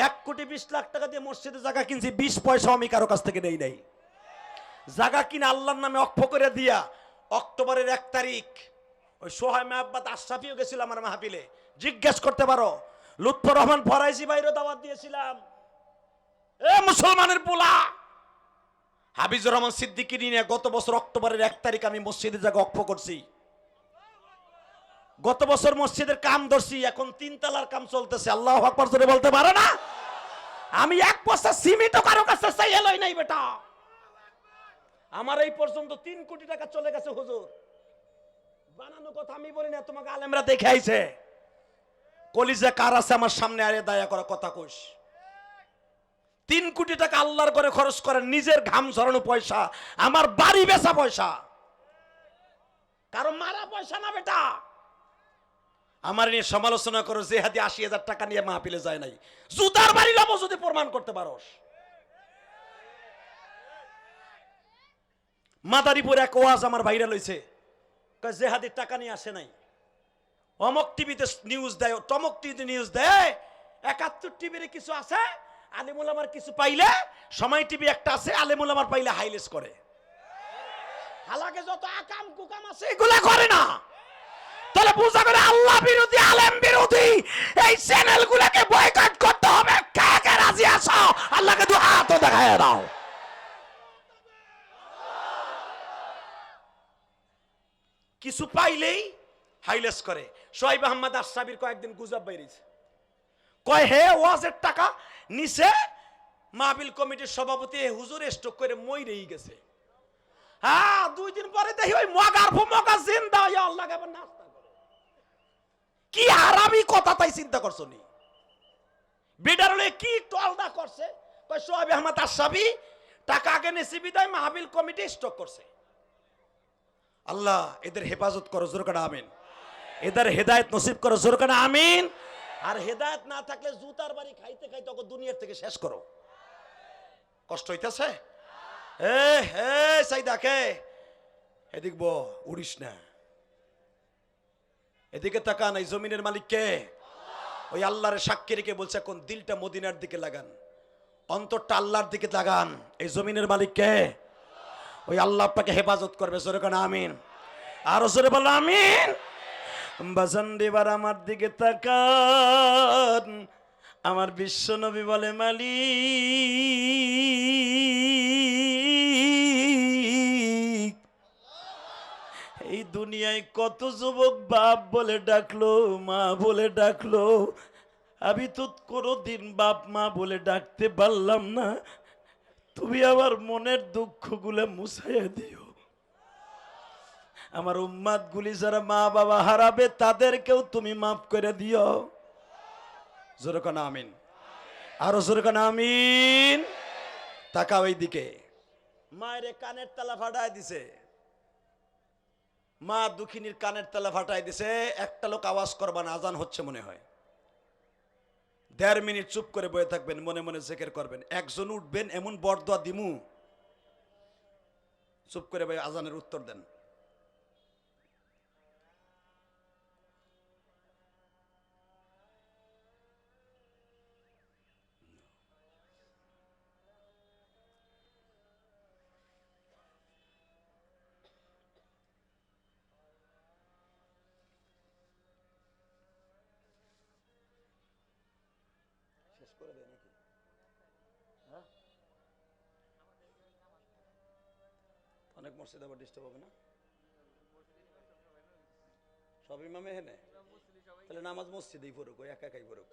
1,20,00,000 টাকা দিয়ে মসজিদে জায়গা কিনছি, 20 পয়সা আমি কারো কাছ থেকে নেই নাই। জায়গা কিনে আল্লাহর নামে অক্ষ করে দিয়া, অক্টোবরের 1 তারিখ ওই সোহায় মেহাব্বাত আশরাফিও গেছিল আমার মাহফিলে, জিজ্ঞেস করতে পারো। লুৎফর রহমান ফরাইজি ভাইরও দাওয়াত দিয়েছিলাম। এ মুসলমানের পোলা, হাবিজুর রহমান সিদ্দিকী নিয়ে গত বছর অক্টোবরের 1 তারিখ আমি মসজিদের জায়গা অক্ষ করছি। গত বছর মসজিদের কাম ধরছি, এখন 3 তলার কাম চলতেছে। আল্লাহু আকবার জোরে বলতে পারে না? আমি 1 বছর সিমিটও কারো কাছে চাইয়ে লই নাই বেটা। আমার এই পর্যন্ত 3 কোটি টাকা চলে গেছে হুজুর। বানানো কথা আমি বলি না, তোমাকে আলেমরা দেখে আইছে। কলিজা কার আছে আমার সামনে আরে দয়া করা কথা কইস। 3 কোটি টাকা আল্লাহর ঘরে খরচ করেন, নিজের ঘাম ঝরানো পয়সা, আমার বাড়ি বেচা পয়সা, কারো মারা পয়সা না বেটা। আমার নিয়ে সমালোচনা করো, জেহাদি 80,000 টাকা নিয়ে মাহফিলে যায় নাই, জুতার বাড়ি লব যদি প্রমাণ করতে পারোস। মাদারীপুর এক ওয়াজ আমার ভাইরাল হইছে, জেহাদির টাকা নিয়ে আসে নাই। অমক টিভিতে নিউজ দেয়, টমক টিভিতে নিউজ দেয়, 71 টিভির কিছু আছে, আলেমুল আমার কিছু পাইলে, সময় টিভি একটা আছে, আলেমুল আমার পাইলে হাইলেস করে। হালাকে যত আকাম কুকাম আছে এগুলা করে না। তাহলে বুঝা করে আল্লাহ বিরোধী, আলেম বিরোধী এই চ্যানেলগুলোকে বয়কট করতে হবে। কে কে রাজি আছো? আল্লাহকে দু হাত দেখায় দাও। কিছু পাইলেই হাইলেস করে। শোয়েব আহমদ আশরাফির কয়েকদিন গুজব বাইরেছে, কয় হে ওয়াজের টাকা নিচে মাহফিল কমিটির সভাপতি হুজুর স্ট্রোক করে মইরেই গেছে। হ্যাঁ, 2 দিন পরে দেখি ওই মগার ফুমগা জিন্দা হইয়া আল্লাহকে আবার নাস্তা করে। কি হারামি কথা তাই চিন্তা করছো নি? বিডারলে কি টলদা করছে, কয় শোয়েব আহমদ আশরাফি টাকা আগে নিছি বিদায় মাহফিল কমিটি স্ট্রোক করছে। আল্লাহ এদের হেফাজত করো, জোর করে আমিন। এদের হেদায়েত নসিব করো, জোর করে আমিন। আর হেদায়েত না থাকলে জুতার বাড়ি খাইতে খাইতে ওকে দুনিয়ার থেকে শেষ করো। কষ্ট হইতেছে? সাইদাকে এদিক বো, উড়িস না, এদিকে তাকান। এই জমিনের মালিক কে? ওই আল্লাহর সাক্ষী রেখে বলছে এখন দিলটা মদিনার দিকে লাগান, অন্তরটা আল্লাহর দিকে লাগান। এই জমিনের মালিক কে? ওই আল্লাহ আপনাকে হেফাজত করবে। জোরে কান আমিন। আরো জোরে বলো আমিন। বাজান এবার আমার দিকে তাকান। আমার বিশ্ব নবী বলে মালিক, এই দুনিয়ায় কত যুবক বাপ বলে ডাকলো, মা বলে ডাকলো, আমি তো কোনোদিন বাপ মা বলে ডাকতে পারলাম না। তুমি আমার মনের দুঃখগুলো মুছাইয়া দিও। আমার উম্মাদ গুলি যারা মা বাবা হারাবে তাদেরকেও তুমি মাফ করে দিও। জোরে কান আমিন। আরো জোরে কান আমিন। তাকাও এই দিকে। মায়ের কানের তালা ফাটাই দিছে, মা দুঃখিনীর কানের তালা ফাটাই দিছে। একটা লোক আওয়াজ করবা না, আজান হচ্ছে মনে হয়। 1.5 মিনিট চুপ করে বসে থাকবেন, মনে মনে জিকির করবেন। একজন উঠবেন, এমন বরদোয়া দিমু, চুপ করে ভাই আজানের উত্তর দেন। শেষ করে দেয় নাকি? অনেক মসজিদ আবার ডিস্টার্ব হবে না? সব ইমামে হেনে তাহলে নামাজ মসজিদেই পড়ুক, ওই একা একাই পড়ুক।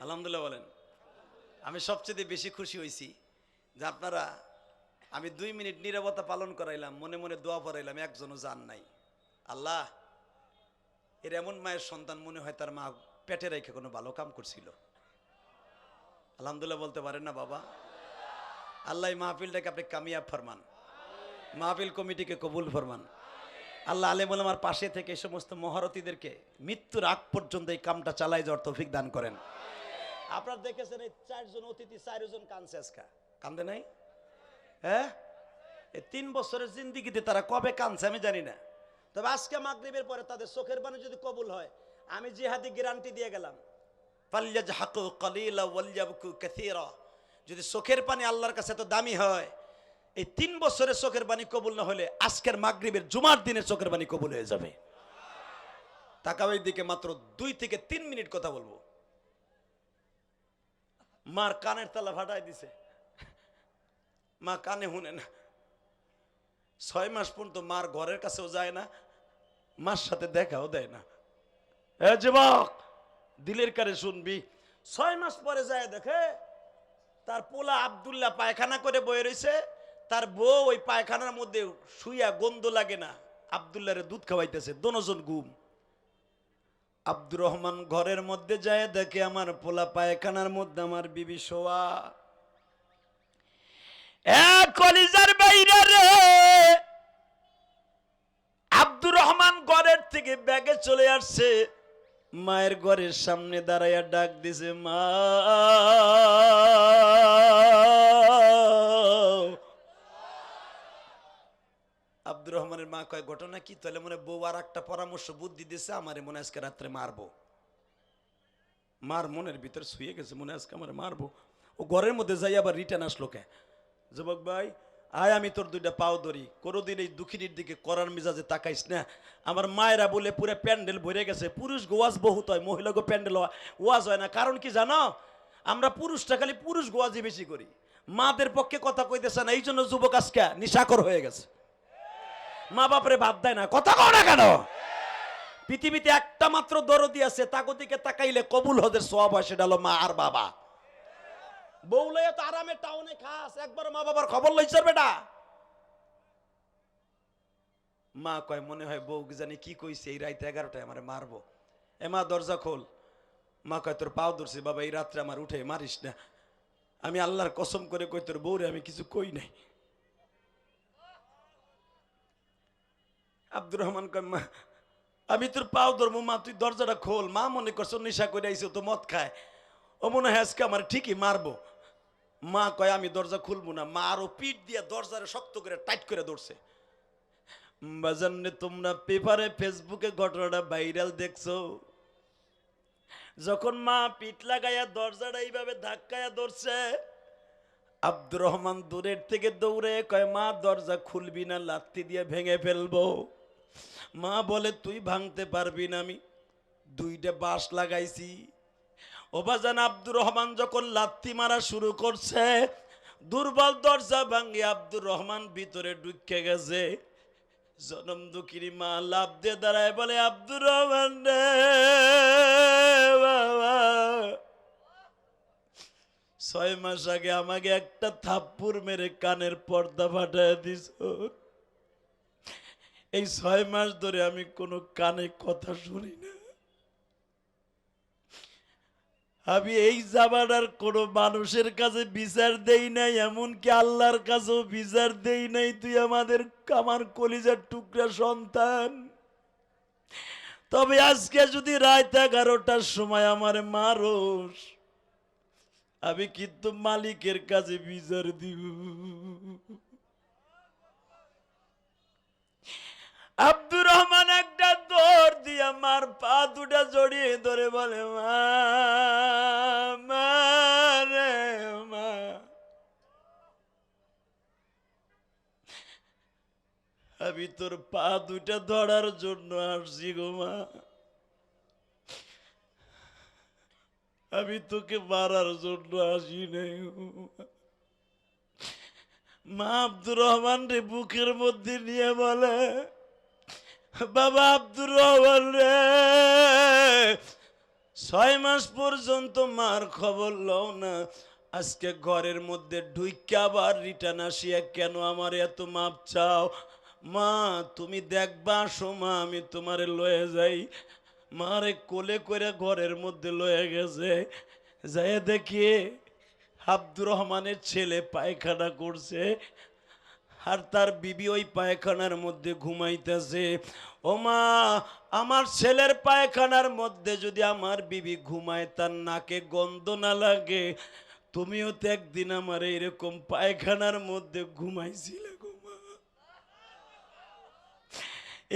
আলহামদুলিল্লাহ বলেন। আমি সবচেয়ে বেশি খুশি হয়েছি যে আপনারা, আমি 2 মিনিট নীরবতা পালন করাইলাম, মনে মনে দোয়া পড়াইলাম, একজনও জান নাই। আল্লাহ, এর এমন মায়ের সন্তান মনে হয় তার মা পেটে রেখে কোনো ভালো কাম করছিল। আলহামদুলিল্লাহ বলতে পারেন না বাবা? আল্লাহ এই মাহফিলটাকে আপনি কামিয়াব ফরমান, মাহফিল কমিটিকে কবুল ফরমান। আল্লাহ আলেম ওলামার পাশে থেকে এই সমস্ত মহারথীদেরকে মৃত্যুর আগ পর্যন্ত এই কামটা চালাই যাওয়ার তৌফিক দান করেন। আপনারা দেখেছেন এই 4 জন অতিথি 4 জন কাঁদছে আজকে, কান্দে নাই? হ্যাঁ, এই 3 বছরের জিন্দিগিতে তারা কবে কাঁদছে আমি জানি না। তবে আজকে মাগরিবের পরে তাদের চোখের পানি যদি কবুল হয়, আমি জিহাদি গ্যারান্টি দিয়ে গেলাম, ফালইয়াজহাকু কালিলা ওয়ালইয়াবকু কাসীরা। যদি চোখের পানি আল্লাহর কাছে এত দামি হয়, এই 3 বছরের চোখের পানি কবুল না হলে আজকের মাগরিবের জুমার দিনের চোখের পানি কবুল হয়ে যাবে। তাকাও এই দিকে, মাত্র 2 থেকে 3 মিনিট কথা বলবো। মার কানের তালা ফাটাই দিছে, মা কানে শুনে না। 6 মাস পর্যন্ত মার ঘরের কাছেও যায় না, মার সাথে দেখাও দেয় না। এ যুবক, দিলের কারে শুনবি, 6 মাস পরে যায় দেখে তার পোলা আব্দুল্লাহ পায়খানা করে বয়ে রয়েছে, তার বউ ওই পায়খানার মধ্যে শুইয়া, গন্ধ লাগে না, আব্দুল্লাহরে দুধ খাওয়াইতেছে, দোনোজন ঘুম। আব্দুর রহমান ঘরের মধ্যে যায় দেখে আমার পোলা পায়খানার মধ্যে আমার বিবি শোয়া। কলিজার বাইরে রে, আব্দুর রহমান ঘরের থেকে ব্যাগে চলে আসছে, মায়ের ঘরের সামনে দাঁড়াইয়া ডাক দিছে, মা। আব্দুর রহমানের মা কয় ঘটনা কি? তাহলে মনে বউ আর একটা পরামর্শ বুদ্ধি দিছে, আমারে মনে আজকে রাত্রে মারবো। মার মনের ভিতর শুয়ে গেছে, মনে আজকে আমার মারবো। ও ঘরের মধ্যে যাই আবার রিটার্ন আসলো কে? যুবক ভাই আয়, আমি তোর 2টা পাও ধরি, কোনোদিন এই দুঃখিনীর দিকে করার মিজাজে তাকাইস না। আমার মায়েরা বলে পুরো প্যান্ডেল ভরে গেছে। পুরুষ গোয়াজ বহুত হয়, মহিলাকে প্যান্ডেল ওয়াজ হয় না। কারণ কি জানো? আমরা পুরুষটা খালি পুরুষ গোয়াজি বেশি করি, মাদের পক্ষে কথা কইতেছে না। এই জন্য যুবক আজকে নিশাকর হয়ে গেছে, মা বাপরে বাদ দেয় না। কথা কও না কেন? পৃথিবীতে একটা মাত্র দরদি আছে, তাকে দিকে তাকাইলে কবুল হদের সওয়াব হয়, সেটা হলো মা আর বাবা। বউ লইয়া তো আরামে টাউনে খাস, একবার মা বাবার খবর লইছর বেটা। মা কয় মনে হয় বউ জানি কি কইছে, এই রাইতে 11টায় আমারে মারবো। এ মা দরজা খোল। মা কয় তোর পাও ধরছি বাবা, এই রাত্রে আমার উঠে মারিস না। আমি আল্লাহর কসম করে কই তোর বউরে আমি কিছু কই নাই। আব্দুর রহমান কয় আমি তোর পাও ধরবো, মা তুই দরজাটা খোল। মা মনে করছো নেশা করে আইসো তো মদ খায়, ও মনে হয় আজকে আমার ঠিকই মারবো। মা কয় আমি দরজা খুলবো না। মা আরো পিঠ দিয়ে দরজারে শক্ত করে টাইট করে ধরছে। বাজানে তোমরা পেপারে ফেসবুকে ঘটনাটা ভাইরাল দেখছো, যখন মা পিঠ লাগাইয়া দরজাটা এইভাবে ধাক্কায়া ধরছে, আব্দুর রহমান দূরের থেকে দৌড়ে কয় মা দরজা খুলবি না, লাথি দিয়ে ভেঙে ফেলবো। মা বলে তুই ভাঙতে পারবি না, আমি 2টা বাঁশ লাগাইছি। ও বাজান আব্দুর রহমান যখন লাথি মারা শুরু করছে, দুর্বল দরজা ভাঙে আব্দুর রহমান ভিতরে ঢুকে গেছে। জনম দুঃখিনী মা লাভ দিয়ে দাঁড়ায় বলে আব্দুর রহমান রে বাবা, 6 মাস আগে আমাকে একটা থাপ্পড় মেরে কানের পর্দা ফাটায় দিছ। এই 6 মাস ধরে আমি কোনো কানে কথা শুনি না। আমি এই জামানার কোনো মানুষের কাছে বিচার দেই নাই, এমনকি আল্লাহর কাছেও বিচার দেই নাই। তুই আমার কলিজার টুকরা সন্তান। তবে আজকে যদি রাত 11টার সময় আমার মারোস, আমি কিন্তু মালিকের কাছে বিচার দিব। আব্দুর রহমান একটা দৌড় দিয়া মার পা দুটা জড়িয়ে ধরে বলে মা, মা রে মা। আমি তোর পা দুটা ধরার জন্য আসছি গো মা, আমি তোকে মারার জন্য আসি নাই। মা আব্দুর রহমান রে বুকের মধ্যে নিয়ে বলে বাবা আব্দুর রহমান রে, 6 মাস পর্যন্ত মার খবর লও না, আজকে ঘরের মধ্যে ঢুইকা আবার রিটার্ন আসিয়া কেন আমার এত মাপ চাও? মা তুমি দেখবা, আসো মা আমি তোমারে লয়ে যাই। মারে কোলে করে ঘরের মধ্যে লয়ে গেছে, যাই দেখি আব্দুর রহমানের ছেলে পায়খানা করছে, আর তার বিবি ওই পায়খানার মধ্যে ঘুমাইতেছে। ও মা, আমার ছেলের পায়খানার মধ্যে যদি আমার বিবি ঘুমায়, তার নাকে গন্ধ না লাগে? তুমিও তো একদিন আমার এরকম পায়খানার মধ্যে ঘুমাইছিলে গো মা।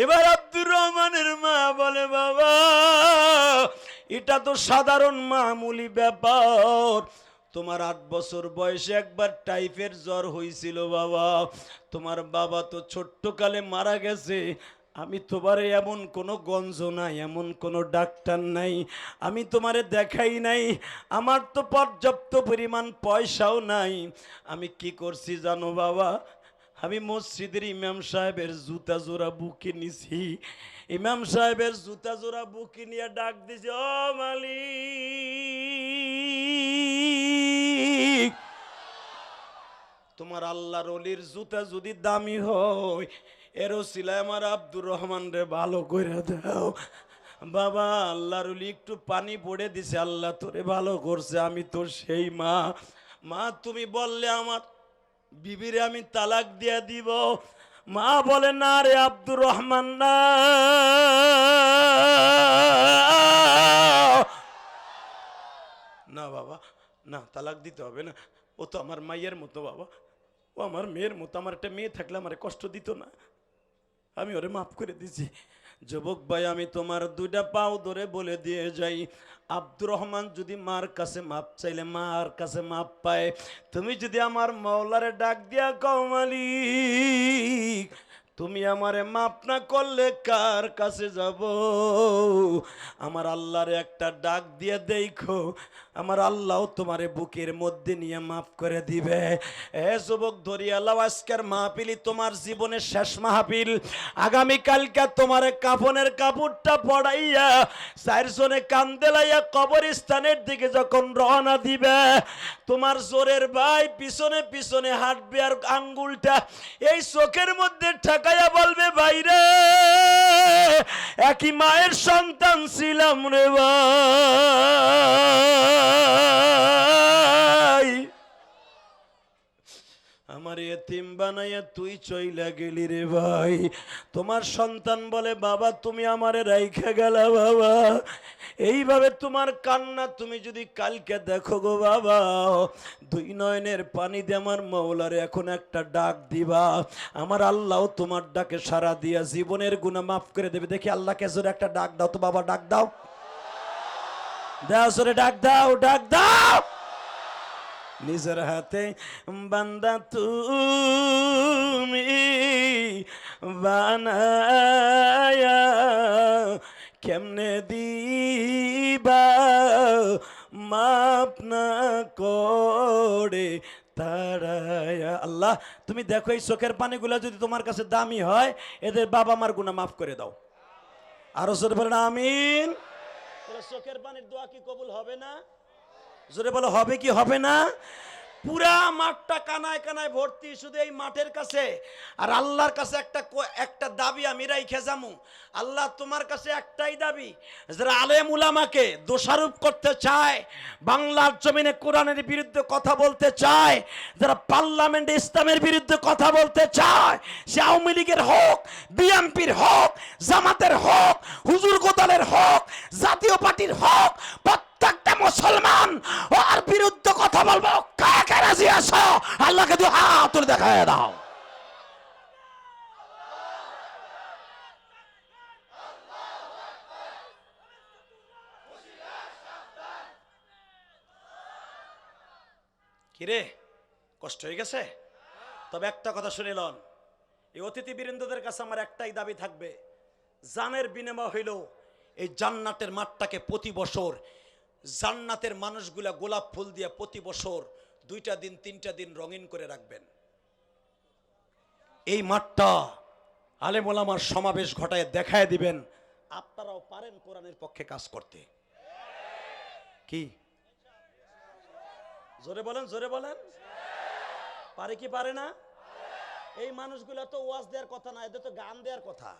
এবার আব্দুর রহমানের মা বলে বাবা এটা তো সাধারণ মামুলি ব্যাপার, তোমার 8 বছর বয়সে একবার টাইফয়েড জ্বর হয়েছিল বাবা, তোমার বাবা তো ছোট্টকালে মারা গেছে। আমি তোমারে এমন কোনো গঞ্জ নাই, এমন কোনো ডাক্তার নাই, আমি তোমারে দেখাই নাই, আমার তো পর্যাপ্ত পরিমাণ পয়সাও নাই। আমি কি করছি জানো বাবা? আমি মসজিদের ইমাম সাহেবের জুতা জোড়া বুকে নিছি। ইমাম সাহেবের জুতা জোড়া বুকে নিয়ে ডাক দিছি, ও মালিক, তোমার আল্লাহর ওলির জুতা যদি দামি হয়, এর ওসিলায় আমার আব্দুর রহমান রে ভালো করে দাও। বাবা আল্লাহর ওলি একটু পানি পড়ে দিছে, আল্লাহ তোরে ভালো করছে। আমি তো সেই মা, মা তুমি বললে আমার বিবিরে আমি তালাক দিয়া দিব। মা বলে না রে আব্দুর রহমান, না, না বাবা না, তালাক দিতে হবে না, ও তো আমার মায়ের মতো বাবা, ও আমার মেয়ের মতো, আমার একটা মেয়ে থাকলে আমার কষ্ট দিত না, আমি ওরে মাফ করে দিছি। যুবক ভাই আমি তোমার 2টা পাও ধরে বলে দিয়ে যাই, আব্দুর রহমান যদি মার কাছে মাপ চাইলে মার কাছে মাপ পায়। তুমি যদি আমার মওলারে ডাক দিয়া কও মালিক তুমি আমারে মাপ না করলে কার কাছে যাব? আমার আল্লাহরে একটা ডাক দিয়ে দেখো, আমার আল্লাহ তোমারে বুকের মধ্যে নিয়ে মাফ করে দিবে। এ যুবক ধরিয়ালাও, আজকের মাহফিলি তোমার জীবনের শেষ মাহফিল। আগামীকালকে তোমার কাফনের কাপড়টা পড়াইয়া 4 জনে কান্দে লাইয়া কবরস্থানের দিকে যখন রওনা দিবে, তোমার জোরের ভাই পিছনে পিছনে হাঁটবে, আর আঙ্গুলটা এই চোখের মধ্যে ঠেকাইয়া বলবে ভাইরে একই মায়ের সন্তান ছিলাম রে ভাই। আমার এতিম বানাইয়া তুই চইলা গেলি রে ভাই। তোমার সন্তান বলে বাবা তুমি আমারে রাইখা গেলা বাবা। এইভাবে তোমার কান্না তুমি যদি কালকে দেখো গো বাবা, দুই নয়নের পানি দিয়ে আমার মওলারে এখন একটা ডাক দিবা, আমার আল্লাহ তোমার ডাকে সাড়া দিয়া জীবনের গুনাহ মাফ করে দেবে। দেখি আল্লাহকে জোরে একটা ডাক দাও তো বাবা, ডাক দাও, দাও জোরে ডাক দাও, ডাক দাও। নিজের হাতে বান্দা তুমি বানায়া কেমনে দিবা মাপ না করে তারায়া। আল্লাহ তুমি দেখো এই চোখের পানিগুলো যদি তোমার কাছে দামি হয়, এদের বাবা মার গুনাহ মাফ করে দাও। আরো জোরে বলেন আমিন। চোখের পানির দোয়া কি কবুল হবে না? জোরে বলো হবে কি হবে না? পুরা মাঠটা কানায় কানায় ভর্তি, শুধু এই মাঠের কাছে আর আল্লাহর কাছে একটা দাবি আমি রাইখে যামু। আল্লাহ তোমার কাছে একটাই দাবি, যারা আলেম উলামাকে দোষারোপ করতে চায়, বাংলার জমিনে কোরআনের বিরুদ্ধে কথা বলতে চায়, যারা পার্লামেন্টে ইসলামের বিরুদ্ধে কথা বলতে চায়, সে আওয়ামী লীগের হোক, বিএনপির হোক, জামাতের হোক, হুজুর গোদালের হোক, জাতীয় পার্টির হোক, প্রত্যেকটা মুসলমান ওর বিরুদ্ধে কথা বলবো। কাকে রাজি আছো? আল্লাহকে দুই হাত তুলে দেখায় দাও। কিরে কষ্ট হয়ে গেছে? তবে একটা কথা শুনে লন, এই অতিথি বীরেন্দ্রদের কাছে আমার একটাই দাবি থাকবে, জানের বিনিময় হইল এই জান্নাতের মাঠটাকে প্রতি বছর জান্নাতের মানুষগুলা গোলাপ ফুল দিয়ে প্রতি বছর 2টা দিন 3টা দিন রঙিন করে রাখবেন। এই মাঠটা আলেম ওলামার সমাবেশ ঘটায় দেখায় দিবেন আপনারাও পারেন কোরআনের পক্ষে কাজ করতে। কি জোরে বলেন, জোরে বলেন, পারে কি পারে না? এই মানুষগুলা তো ওয়াজ দেওয়ার কথা না, এদের তো গান দেওয়ার কথা।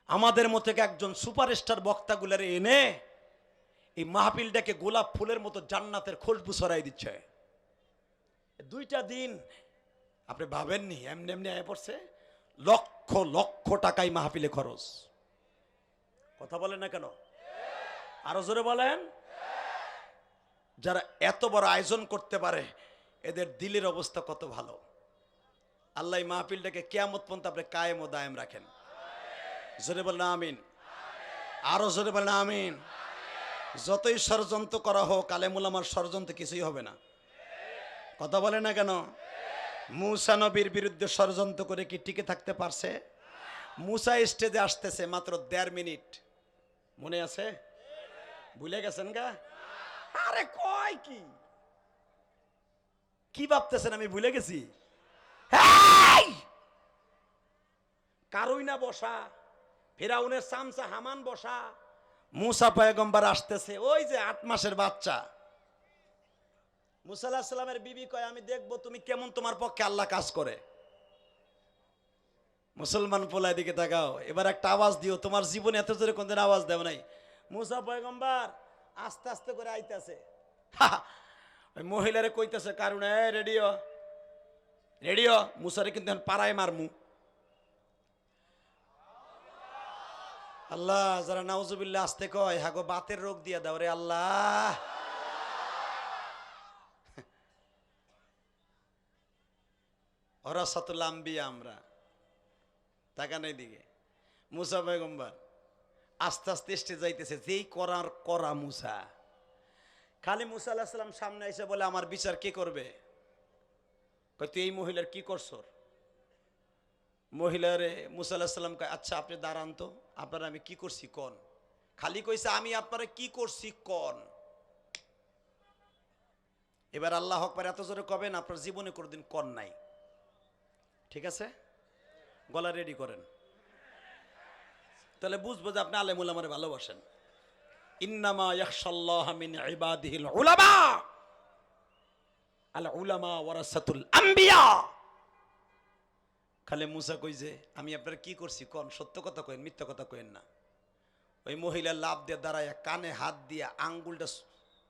আমাদের মতো একজন সুপারস্টার বক্তাগুলারে এনে এই মাহফিলটাকে গোলাপ ফুলের মতো জান্নাতের খুশবু ছড়াই দিচ্ছে। 2টা দিন আপনি ভাবেননি এমনি এমনি আয় পড়ছে, লক্ষ লক্ষ টাকাই মাহফিলে খরচ। কথা বলেন না কেন? আরো জোরে বলেন। যারা এত বড় আয়োজন করতে পারে এদের দিলের অবস্থা কত ভালো। আল্লাহ মাহফিলটাকে কিয়ামত পর্যন্ত আপনি কায়েম ও দায়েম রাখেন। জোরে বলেন আমিন। আরো জোরে বলেন আমিন। যতই ষড়যন্ত্র করা হোক, আলেম উলামার ষড়যন্ত্র কিছুই হবে না। কথা বলে না কেন? মুসা নবীর বিরুদ্ধে ষড়যন্ত্র করে কি টিকে থাকতে পারছে? মুসা স্টেজে আসতেছে মাত্র 1.5 মিনিট, মনে আছে? ভুলে গেছেন গা? আরে কয় কি ভাবতেছেন আমি ভুলে গেছি? কারুই না বসা, ফিরাউনের চামচা হামান বসা, মুসা পয়গম্বর আসতেছে, ওই যে 8 মাসের বাচ্চা। মুসা আলাইহিস সালামের বিবি কয় আমি দেখবো তুমি কেমন তোমার পক্ষে আল্লাহ কাজ করে। মুসলমান পোলায় দিকে তাকাও, এবার একটা আওয়াজ দিও, তোমার জীবনে এত জোরে কোনদিন আওয়াজ দেও নাই। মুসা পয়গম্বর আস্তে আস্তে করে আইতাছে, ওই মহিলারে কইতেছে কারণ রেডিও রেডিও, মুসারে কিন্তু পাড়ায় মারমু। আল্লাহ যারা নাউজুবিল্লাহ আসতে কয় হাগো বাতের রোগ দিয়া দাও রে আল্লাহ। ওরাসাতুল আম্বিয়া আমরা, তাকানের দিকে মুসা পয়গম্বর আস্তে আস্তে এসে যাইতেছে, যেই করার করা মুসা। খালি মুসা আলাইহিস সালাম সামনে এসে বলে আমার বিচার কে করবে? কয় তুই এই মহিলার কি করছো? মহিলারে মুসা আলাইহিস সালাম কয় আচ্ছা আপনি দাঁড়ান তো, আপনারা আমি কি করছি কোন? খালি কইছে আমি আপনারা কি করছি কোন। এবার আল্লাহ আকবার এত জোরে কবেন আপনার জীবনে কোনদিন কোন নাই। ঠিক আছে, গলা রেডি করেন, তাহলে বুঝবো যে আপনি আলেম উলামারে ভালোবাসেন। ইন্নামা ইয়াখশাল্লাহ মিন ইবাদিহিল উলামা, আল উলামা ওয়ারাসাতুল আম্বিয়া। খালে মুসা কই যে আমি আপনারা কি করছি কোন, সত্য কথা কইন, মিথ্যা কথা কইন না। ওই মহিলা লাভ দিয়ে দাঁড়ায় কানে হাত দিয়া আঙ্গুলটা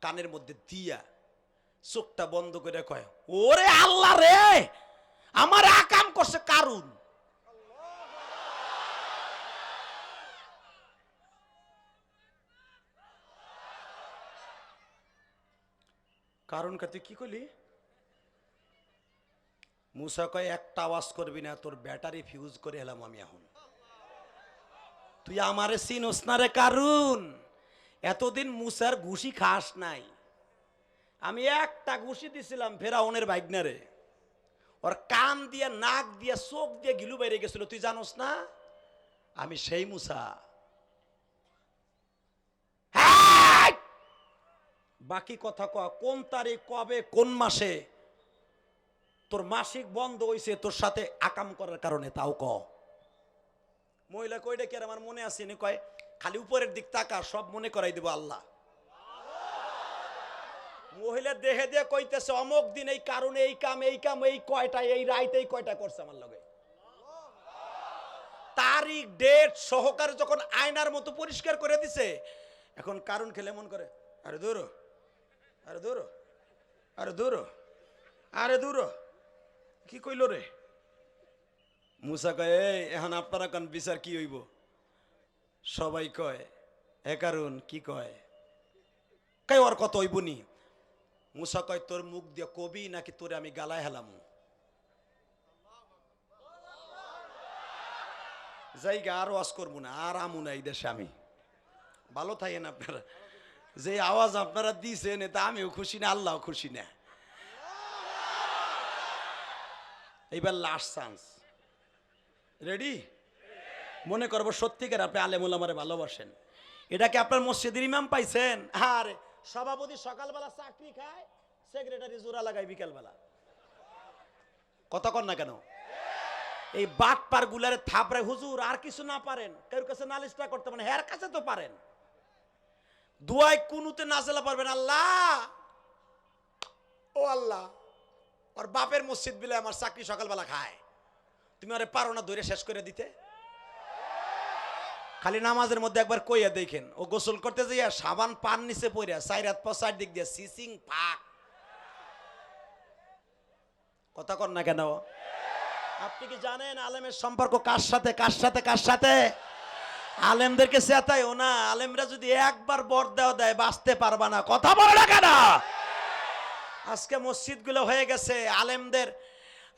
কানের মধ্যে দিয়া চোখটা বন্ধ করে কয়, ওরে আল্লাহ রে, আমার আকাম করছে কারুন। কারণ কে তুই কি করলি? মুসা কয়, একটা আওয়াজ করবি না, তোর ব্যাটারি ফিউজ করে এলাম আমি এখন। তুই আমারে চিনোস না রে কারুন? এতদিন মুসার ঘুষি খাস নাই, আমি একটা ঘুষি দিছিলাম ফেরাউনের ভাগ্নারে, ওর কান দিয়ে নাক দিয়ে চোখ দিয়ে গিলু বাইরে গেছিল, তুই জানোস না? আমি সেই মুসা। হ্যাঁ! বাকি কথা ক, কোন তারিখ, কবে, কোন মাসে তোর মাসিক বন্ধ হইছে তোর সাথে আকাম করার কারণে, তাও ক। মহিলা কইটা কি আর আমার মনে আসেনি? কয়, খালি উপরের দিক তাকা, সব মনে করাই দেব আল্লাহ। মহিলা দেহে দিয়ে কইতেছে, অমুক দিন এই কারণে এই কাম এই কাম এই কয়টা এই রাইতে এই কয়টা করছে আমার লগে। তারিখ ডেট সহকারে যখন আয়নার মতো পরিষ্কার করে দিছে, এখন কারণ খেলে মন করে, আরে দূর, আরে দূর, আরে দূর, আরে দূর, কি কইল রে? মুসা কয়, এই এখন আপনারা কোন বিচার কি হইব? সবাই কয়, এ কারণ কি কয়? কয় ওর কত হইব নি? মুসা কয়, তোর মুখ দিয়ে কবি নাকি তোরে আমি গালায় হেলাম? জায়গা আর ওয়াজ করবো না, আর আমু না এই দেশে আমি। ভালো থাকেন আপনারা। যে আওয়াজ আপনারা দিয়েছেন এতে আমিও খুশি না, আল্লাহ খুশি না। এইবার লাস্ট চান্স, রেডি? মনে করবো সত্যিকার আপনি আলেমুল আমারে ভালোবাসেন। এটাকে আপনার মসজিদের ইমাম পাইছেন? আর সভাপতি সকালবেলা চাকরি খায়, সেক্রেটারি জোড়া লাগায় বিকালবেলা। কথা কন না কেন? এই বাটপার গুলারে থাপড়ায়, হুজুর আর কিছু না পারেন, কারোর কাছে নালিশটা করতে পারেন, হের কাছে তো পারেন। দুয়ায় কুনুতে নাজেলা পারবেন, আল্লাহ ও আল্লাহ, ওর বাপের মসজিদ বিলে আমার চাকরি সকালবেলা খায়, তুমি আরে পারো না ধরে শেষ করে দিতে? খালি নামাজের মধ্যে একবার কইয়া দেখেন, ও গোসল করতে যাইয়া সাবান পান নিচে পড়িয়া চাইরাত পচার দিক দিয়ে সিসিং পাক। কথা কন না কেন? আপনি কি জানেন আলেমের সম্পর্ক কার সাথে, কার সাথে, কার সাথে? আলেমদেরকে চেতাইও না, আলেমরা যদি একবার বর দেওয়া দেয় বাঁচতে পারবা না। কথা বলে না কেন? আজকে মসজিদগুলো হয়ে গেছে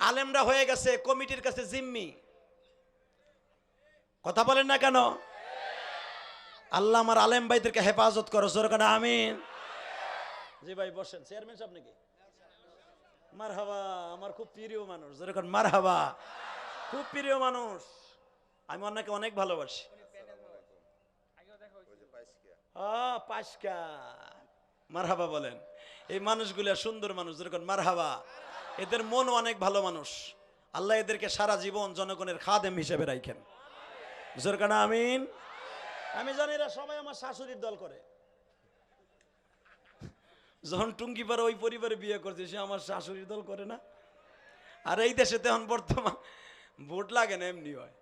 আলেমরা হয়ে গেছে কমিটির কাছে জিম্মি। কথা বলেন না কেন? আল্লাহ আমার আলেম ভাইদেরকে হেফাজত করো, জোরে আমিন। জি ভাই বসেন। চেয়ারম্যান সাহেব নাকি? মারহাবা, আমার খুব প্রিয় মানুষ, জোরে মারহাবা, খুব প্রিয় মানুষ। আমি ওনাকে অনেক ভালোবাসি। পাঁচকা মারহাবা বলেন। এই মানুষগুলো সুন্দর মানুষ, যেরকম মারহাবা। এদের মন অনেক ভালো মানুষ। আল্লাহ এদেরকে সারা জীবন জনগণের খাদেম হিসেবে রাখেন, যেরকম আমিন। আমি জানি এরা সবাই আমার শাশুড়ির দল করে। যখন টুঙ্গি পাড়া ওই পরিবারে বিয়ে করছে, সে আমার শাশুড়ির দল করে না। আর এই দেশে তখন বর্তমান ভোট লাগে না, এমনি হয়।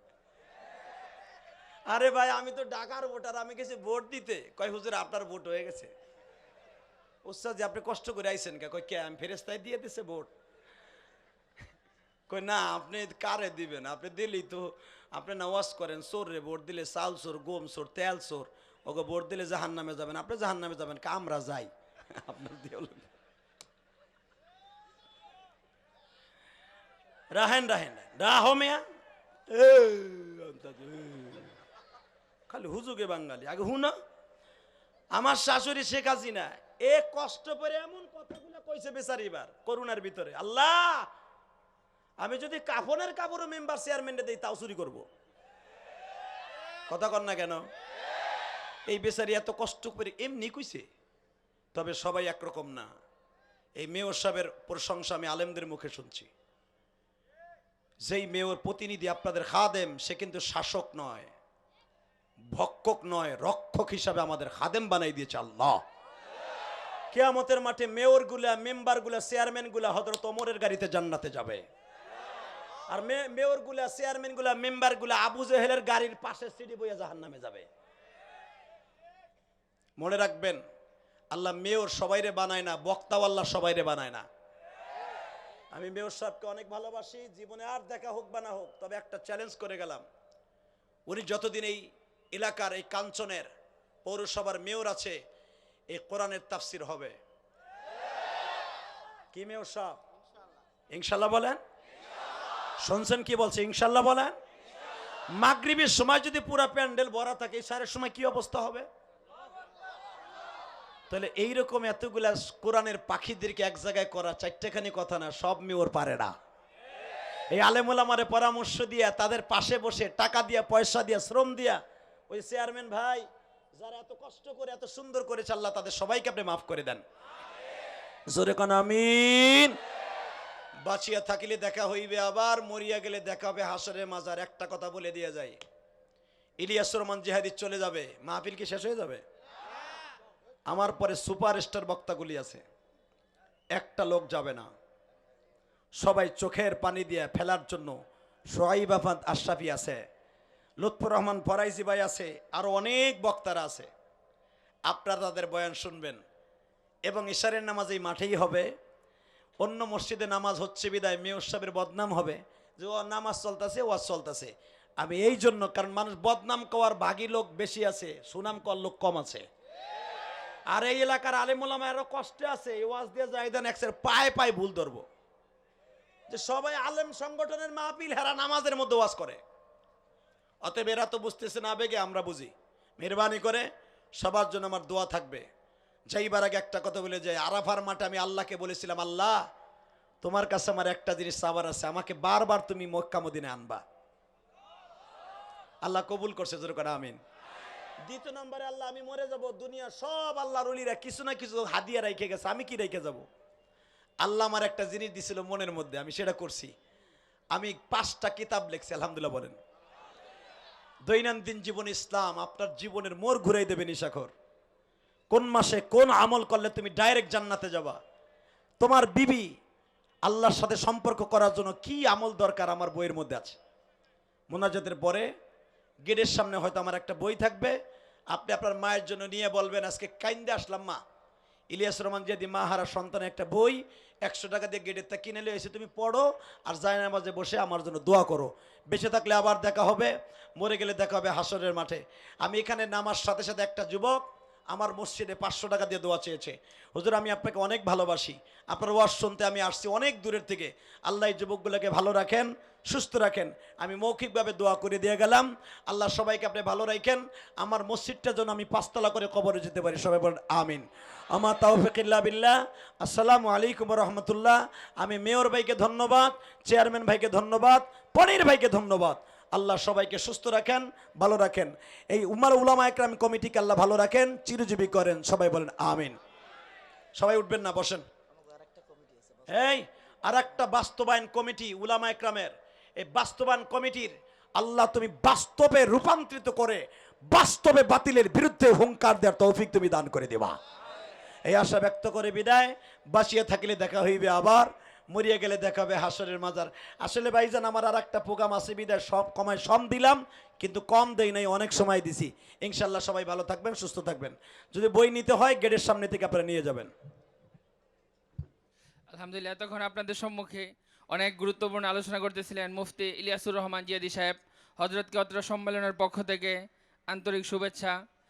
আরে ভাই আমি তো ঢাকার ভোটার, আমি গেছি ভোট দিতে। কয় হুজুর আপনার ভোট হয়ে গেছে। উস্তাদ যে আপনি কষ্ট করে আইছেন কে? কয় কে? আমি ফেরেস্তায় দিয়ে দিছে ভোট। কই না, আপনি কারে দিবেন? আপনি দিলেই তো, আপনি নামাজ করেন, চোর রে ভোট দিলে চাল চোর, গম চোর, তেল চোর, ওকে ভোট দিলে জাহান নামে যাবেন। আপনি জাহান নামে যাবেন, আমরা যাই আপনার দিয়ে রাহেন রাহেন রাহো মিয়া। খালি হুজুগে বাঙালি। আগে হুনা, আমার শাশুড়ি শেখ হাসিনা এ কষ্ট করে এমন কথাগুলো কইছে বেচারিবার করুণার ভিতরে, আল্লাহ আমি যদি কাফনের কাপড় মেম্বার চেয়ারম্যানে দেই তাও চুরি করব। কথা কর না কেন? এই বেচারি এত কষ্ট করে এমনি কইছে। তবে সবাই একরকম না। এই মেয়র সাহেবের প্রশংসা আমি আলেমদের মুখে শুনছি। যেই মেয়র প্রতিনিধি আপনাদের খাদেম, সে কিন্তু শাসক নয়, ভক্ষক নয়, রক্ষক হিসাবে আমাদের খাদেম বানাই দিয়েছে আল্লাহ। কিয়ামতের মাঠে মেয়র গুলা, মেম্বার গুলা, চেয়ারম্যান গুলা হযরত ওমরের গাড়িতে জান্নাতে যাবে। আর মেয়র গুলা, চেয়ারম্যান গুলা, মেম্বার গুলা আবু জেহেলের গাড়ির পাশে সিঁড়ি বইয়া জাহান্নামে যাবে। মনে রাখবেন, আল্লাহ মেয়র সবাইরে বানায় না, বক্তাও আল্লাহ সবাইরে বানায় না। আমি মেয়র সাহেবকে অনেক ভালোবাসি, জীবনে আর দেখা হোক বা না হোক, তবে একটা চ্যালেঞ্জ করে গেলাম, উনি যতদিন এই এলাকার এই কাঞ্চনের পৌরসভার মেয়র আছে, এই কোরআনের তাফসির হবে। কি মেয়র সাহেব? ইনশাল্লাহ বলেন। শুনছেন কি বলছে? ইনশাল্লাহ বলেন। মাগরিবের সময় যদি পুরা প্যান্ডেল ভরা থাকে, সারের সময় কি অবস্থা হবে? তাহলে এইরকম এতগুলা কোরআনের পাখিদেরকে এক জায়গায় করা চারটেখানি কথা না, সব মেয়র পারে না। এই আলেমুলামারে পরামর্শ দিয়া, তাদের পাশে বসে টাকা দিয়া, পয়সা দিয়া, শ্রম দিয়া, ওই চেয়ারম্যান ভাই যারা এত কষ্ট করে এত সুন্দর করেছে, আল্লাহ তাদের সবাইকে আপনি মাফ করে দেন। জোরে কোন আমিন। বাঁচিয়া থাকিলে দেখা হইবে আবার, মরিয়া গেলে দেখা হবে হাসরের মাজার। একটা কথা বলে দিয়ে যায়, ইলিয়াসুর রহমান জিহাদি চলে যাবে, মাহফিল কি শেষ হয়ে যাবে? আমার পরে সুপারস্টার বক্তাগুলি আছে, একটা লোক যাবে না। সবাই চোখের পানি দিয়ে ফেলার জন্য সোহাইব আহমদ আশরাফি আছে, লুৎফর রহমান ফরাইজি ভাই আছে, আরো অনেক বক্তারা আছে। আপনারা তাদের বয়ান শুনবেন এবং ইশারের নামাজ এই মাঠেই হবে। অন্য মসজিদে নামাজ হচ্ছে বিদায় মেয়র সাহেবের বদনাম হবে যে ও নামাজ চলতেছে, ওয়াজ চলতেছে। আমি এই জন্য, কারণ মানুষ বদনাম কওয়ার ভাগী লোক বেশি আছে, সুনাম কওয়ার লোক কম আছে। আর এই এলাকার আলেমুলামা আরো কষ্টে আছে, এই ওয়াজ দিয়ে যাইদান একসের পায়ে পায়ে ভুল ধরবো যে সবাই আলেম সংগঠনের মাহফিল, হেরা নামাজের মধ্যে ওয়াজ করে। অতএব এরা তো বুঝতেছে না, আবেগে আমরা বুঝি। মেহরবানি করে সবার জন্য আমার দোয়া থাকবে। যাইবার আগে একটা কথা বলে যাই, আরাফার মাঠে আমি আল্লাহকে বলেছিলাম, আল্লাহ তোমার কাছে আমার একটা জিনিস চাবার আছে, আমাকে বারবার তুমি মক্কা মদিনায় আনবা। আল্লাহ কবুল করছে, জোরে করে আমিন। দ্বিতীয় নম্বরে, আল্লাহ আমি মরে যাব, দুনিয়া সব আল্লাহর ওলিরা কিছু না কিছু হাদিয়া রেখে গেছে, আমি কি রেখে যাব? আল্লাহ আমার একটা জিনিস দিছিল মনের মধ্যে, আমি সেটা করছি। আমি 5টা কিতাব লিখছি, আলহামদুলিল্লাহ বলেন। দৈনন্দিন জীবন ইসলাম আপনার জীবনের মোড় ঘুরাই দেবে। নিশাখর, কোন মাসে কোন আমল করলে তুমি ডাইরেক্ট জান্নাতে যাবা, তোমার বিবি আল্লাহর সাথে সম্পর্ক করার জন্য কি আমল দরকার, আমার বইয়ের মধ্যে আছে। মোনাজাতের পরে গেটের সামনে হয়তো আমার একটা বই থাকবে, আপনি আপনার মায়ের জন্য নিয়ে বলবেন, আজকে কাইন্দে আসলাম মা, ইলিয়াসুর রহমান জিহাদি মা হারা সন্তানের একটা বই 100 টাকা দিয়ে গেটের তা কিনে নিয়ে এসে তুমি পড়ো, আর জায়নামাজে বসে আমার জন্য দোয়া করো। বেঁচে থাকলে আবার দেখা হবে, মরে গেলে দেখা হবে হাসরের মাঠে। আমি এখানে নামার সাথে সাথে একটা যুবক আমার মসজিদে 500 টাকা দিয়ে দোয়া চেয়েছে, হুজুর আমি আপনাকে অনেক ভালোবাসি, আপনার ওয়াজ শুনতে আমি আসছি অনেক দূরের থেকে, আল্লাহ এই যুবকগুলোকে ভালো রাখেন, সুস্থ রাখেন। আমি মৌখিকভাবে দোয়া করে দিয়ে গেলাম, আল্লাহ সবাইকে আপনি ভালো রাখেন, আমার মসজিদটা যেন আমি 5 তলা করে কবরে যেতে পারি। সবাই বলেন আমিন। আমার তাওফিক ইল্লা বিল্লাহ। আসসালামু আলাইকুম রহমতুল্লাহ। আমি মেয়র ভাইকে ধন্যবাদ, চেয়ারম্যান ভাইকে ধন্যবাদ, পনির ভাইকে ধন্যবাদ। আল্লাহ সবাইকে সুস্থ রাখেন, ভালো রাখেন। এই উম্মার উলামা একরাম কমিটিকে আল্লাহ ভালো রাখেন, চিরজীবী করেন। সবাই বলেন আমিন। সবাই উঠবেন না, বসেন। এই আর একটা বাস্তবায়ন কমিটি উলামা একরামের, এই বাস্তবায়ন কমিটির আল্লাহ তুমি বাস্তবে রূপান্তরিত করে বাস্তবে বাতিলের বিরুদ্ধে হুঙ্কার দেওয়ার তৌফিক তুমি দান করে দেবা। এই আশা ব্যক্ত করে বিদায়। বাঁচিয়ে থাকলে দেখা হইবে আবার, মরিয়া গেলে দেখা হবে হাসরের মাজার। আসলে ভাইজান আমার আর একটা প্রোগ্রাম আছে বিদায়, সব কমায় সম দিলাম, কিন্তু কম দেই নাই, অনেক সময় দিছি। ইনশাল্লাহ সবাই ভালো থাকবেন, সুস্থ থাকবেন। যদি বই নিতে হয় গেটের সামনে থেকে আপনারা নিয়ে যাবেন। আলহামদুলিল্লাহ, এতক্ষণ আপনাদের সম্মুখে অনেক গুরুত্বপূর্ণ আলোচনা করতেছিলেন মুফতি ইলিয়াসুর রহমান জিহাদি সাহেব। হযরতকে অত্র সম্মেলনের পক্ষ থেকে আন্তরিক শুভেচ্ছা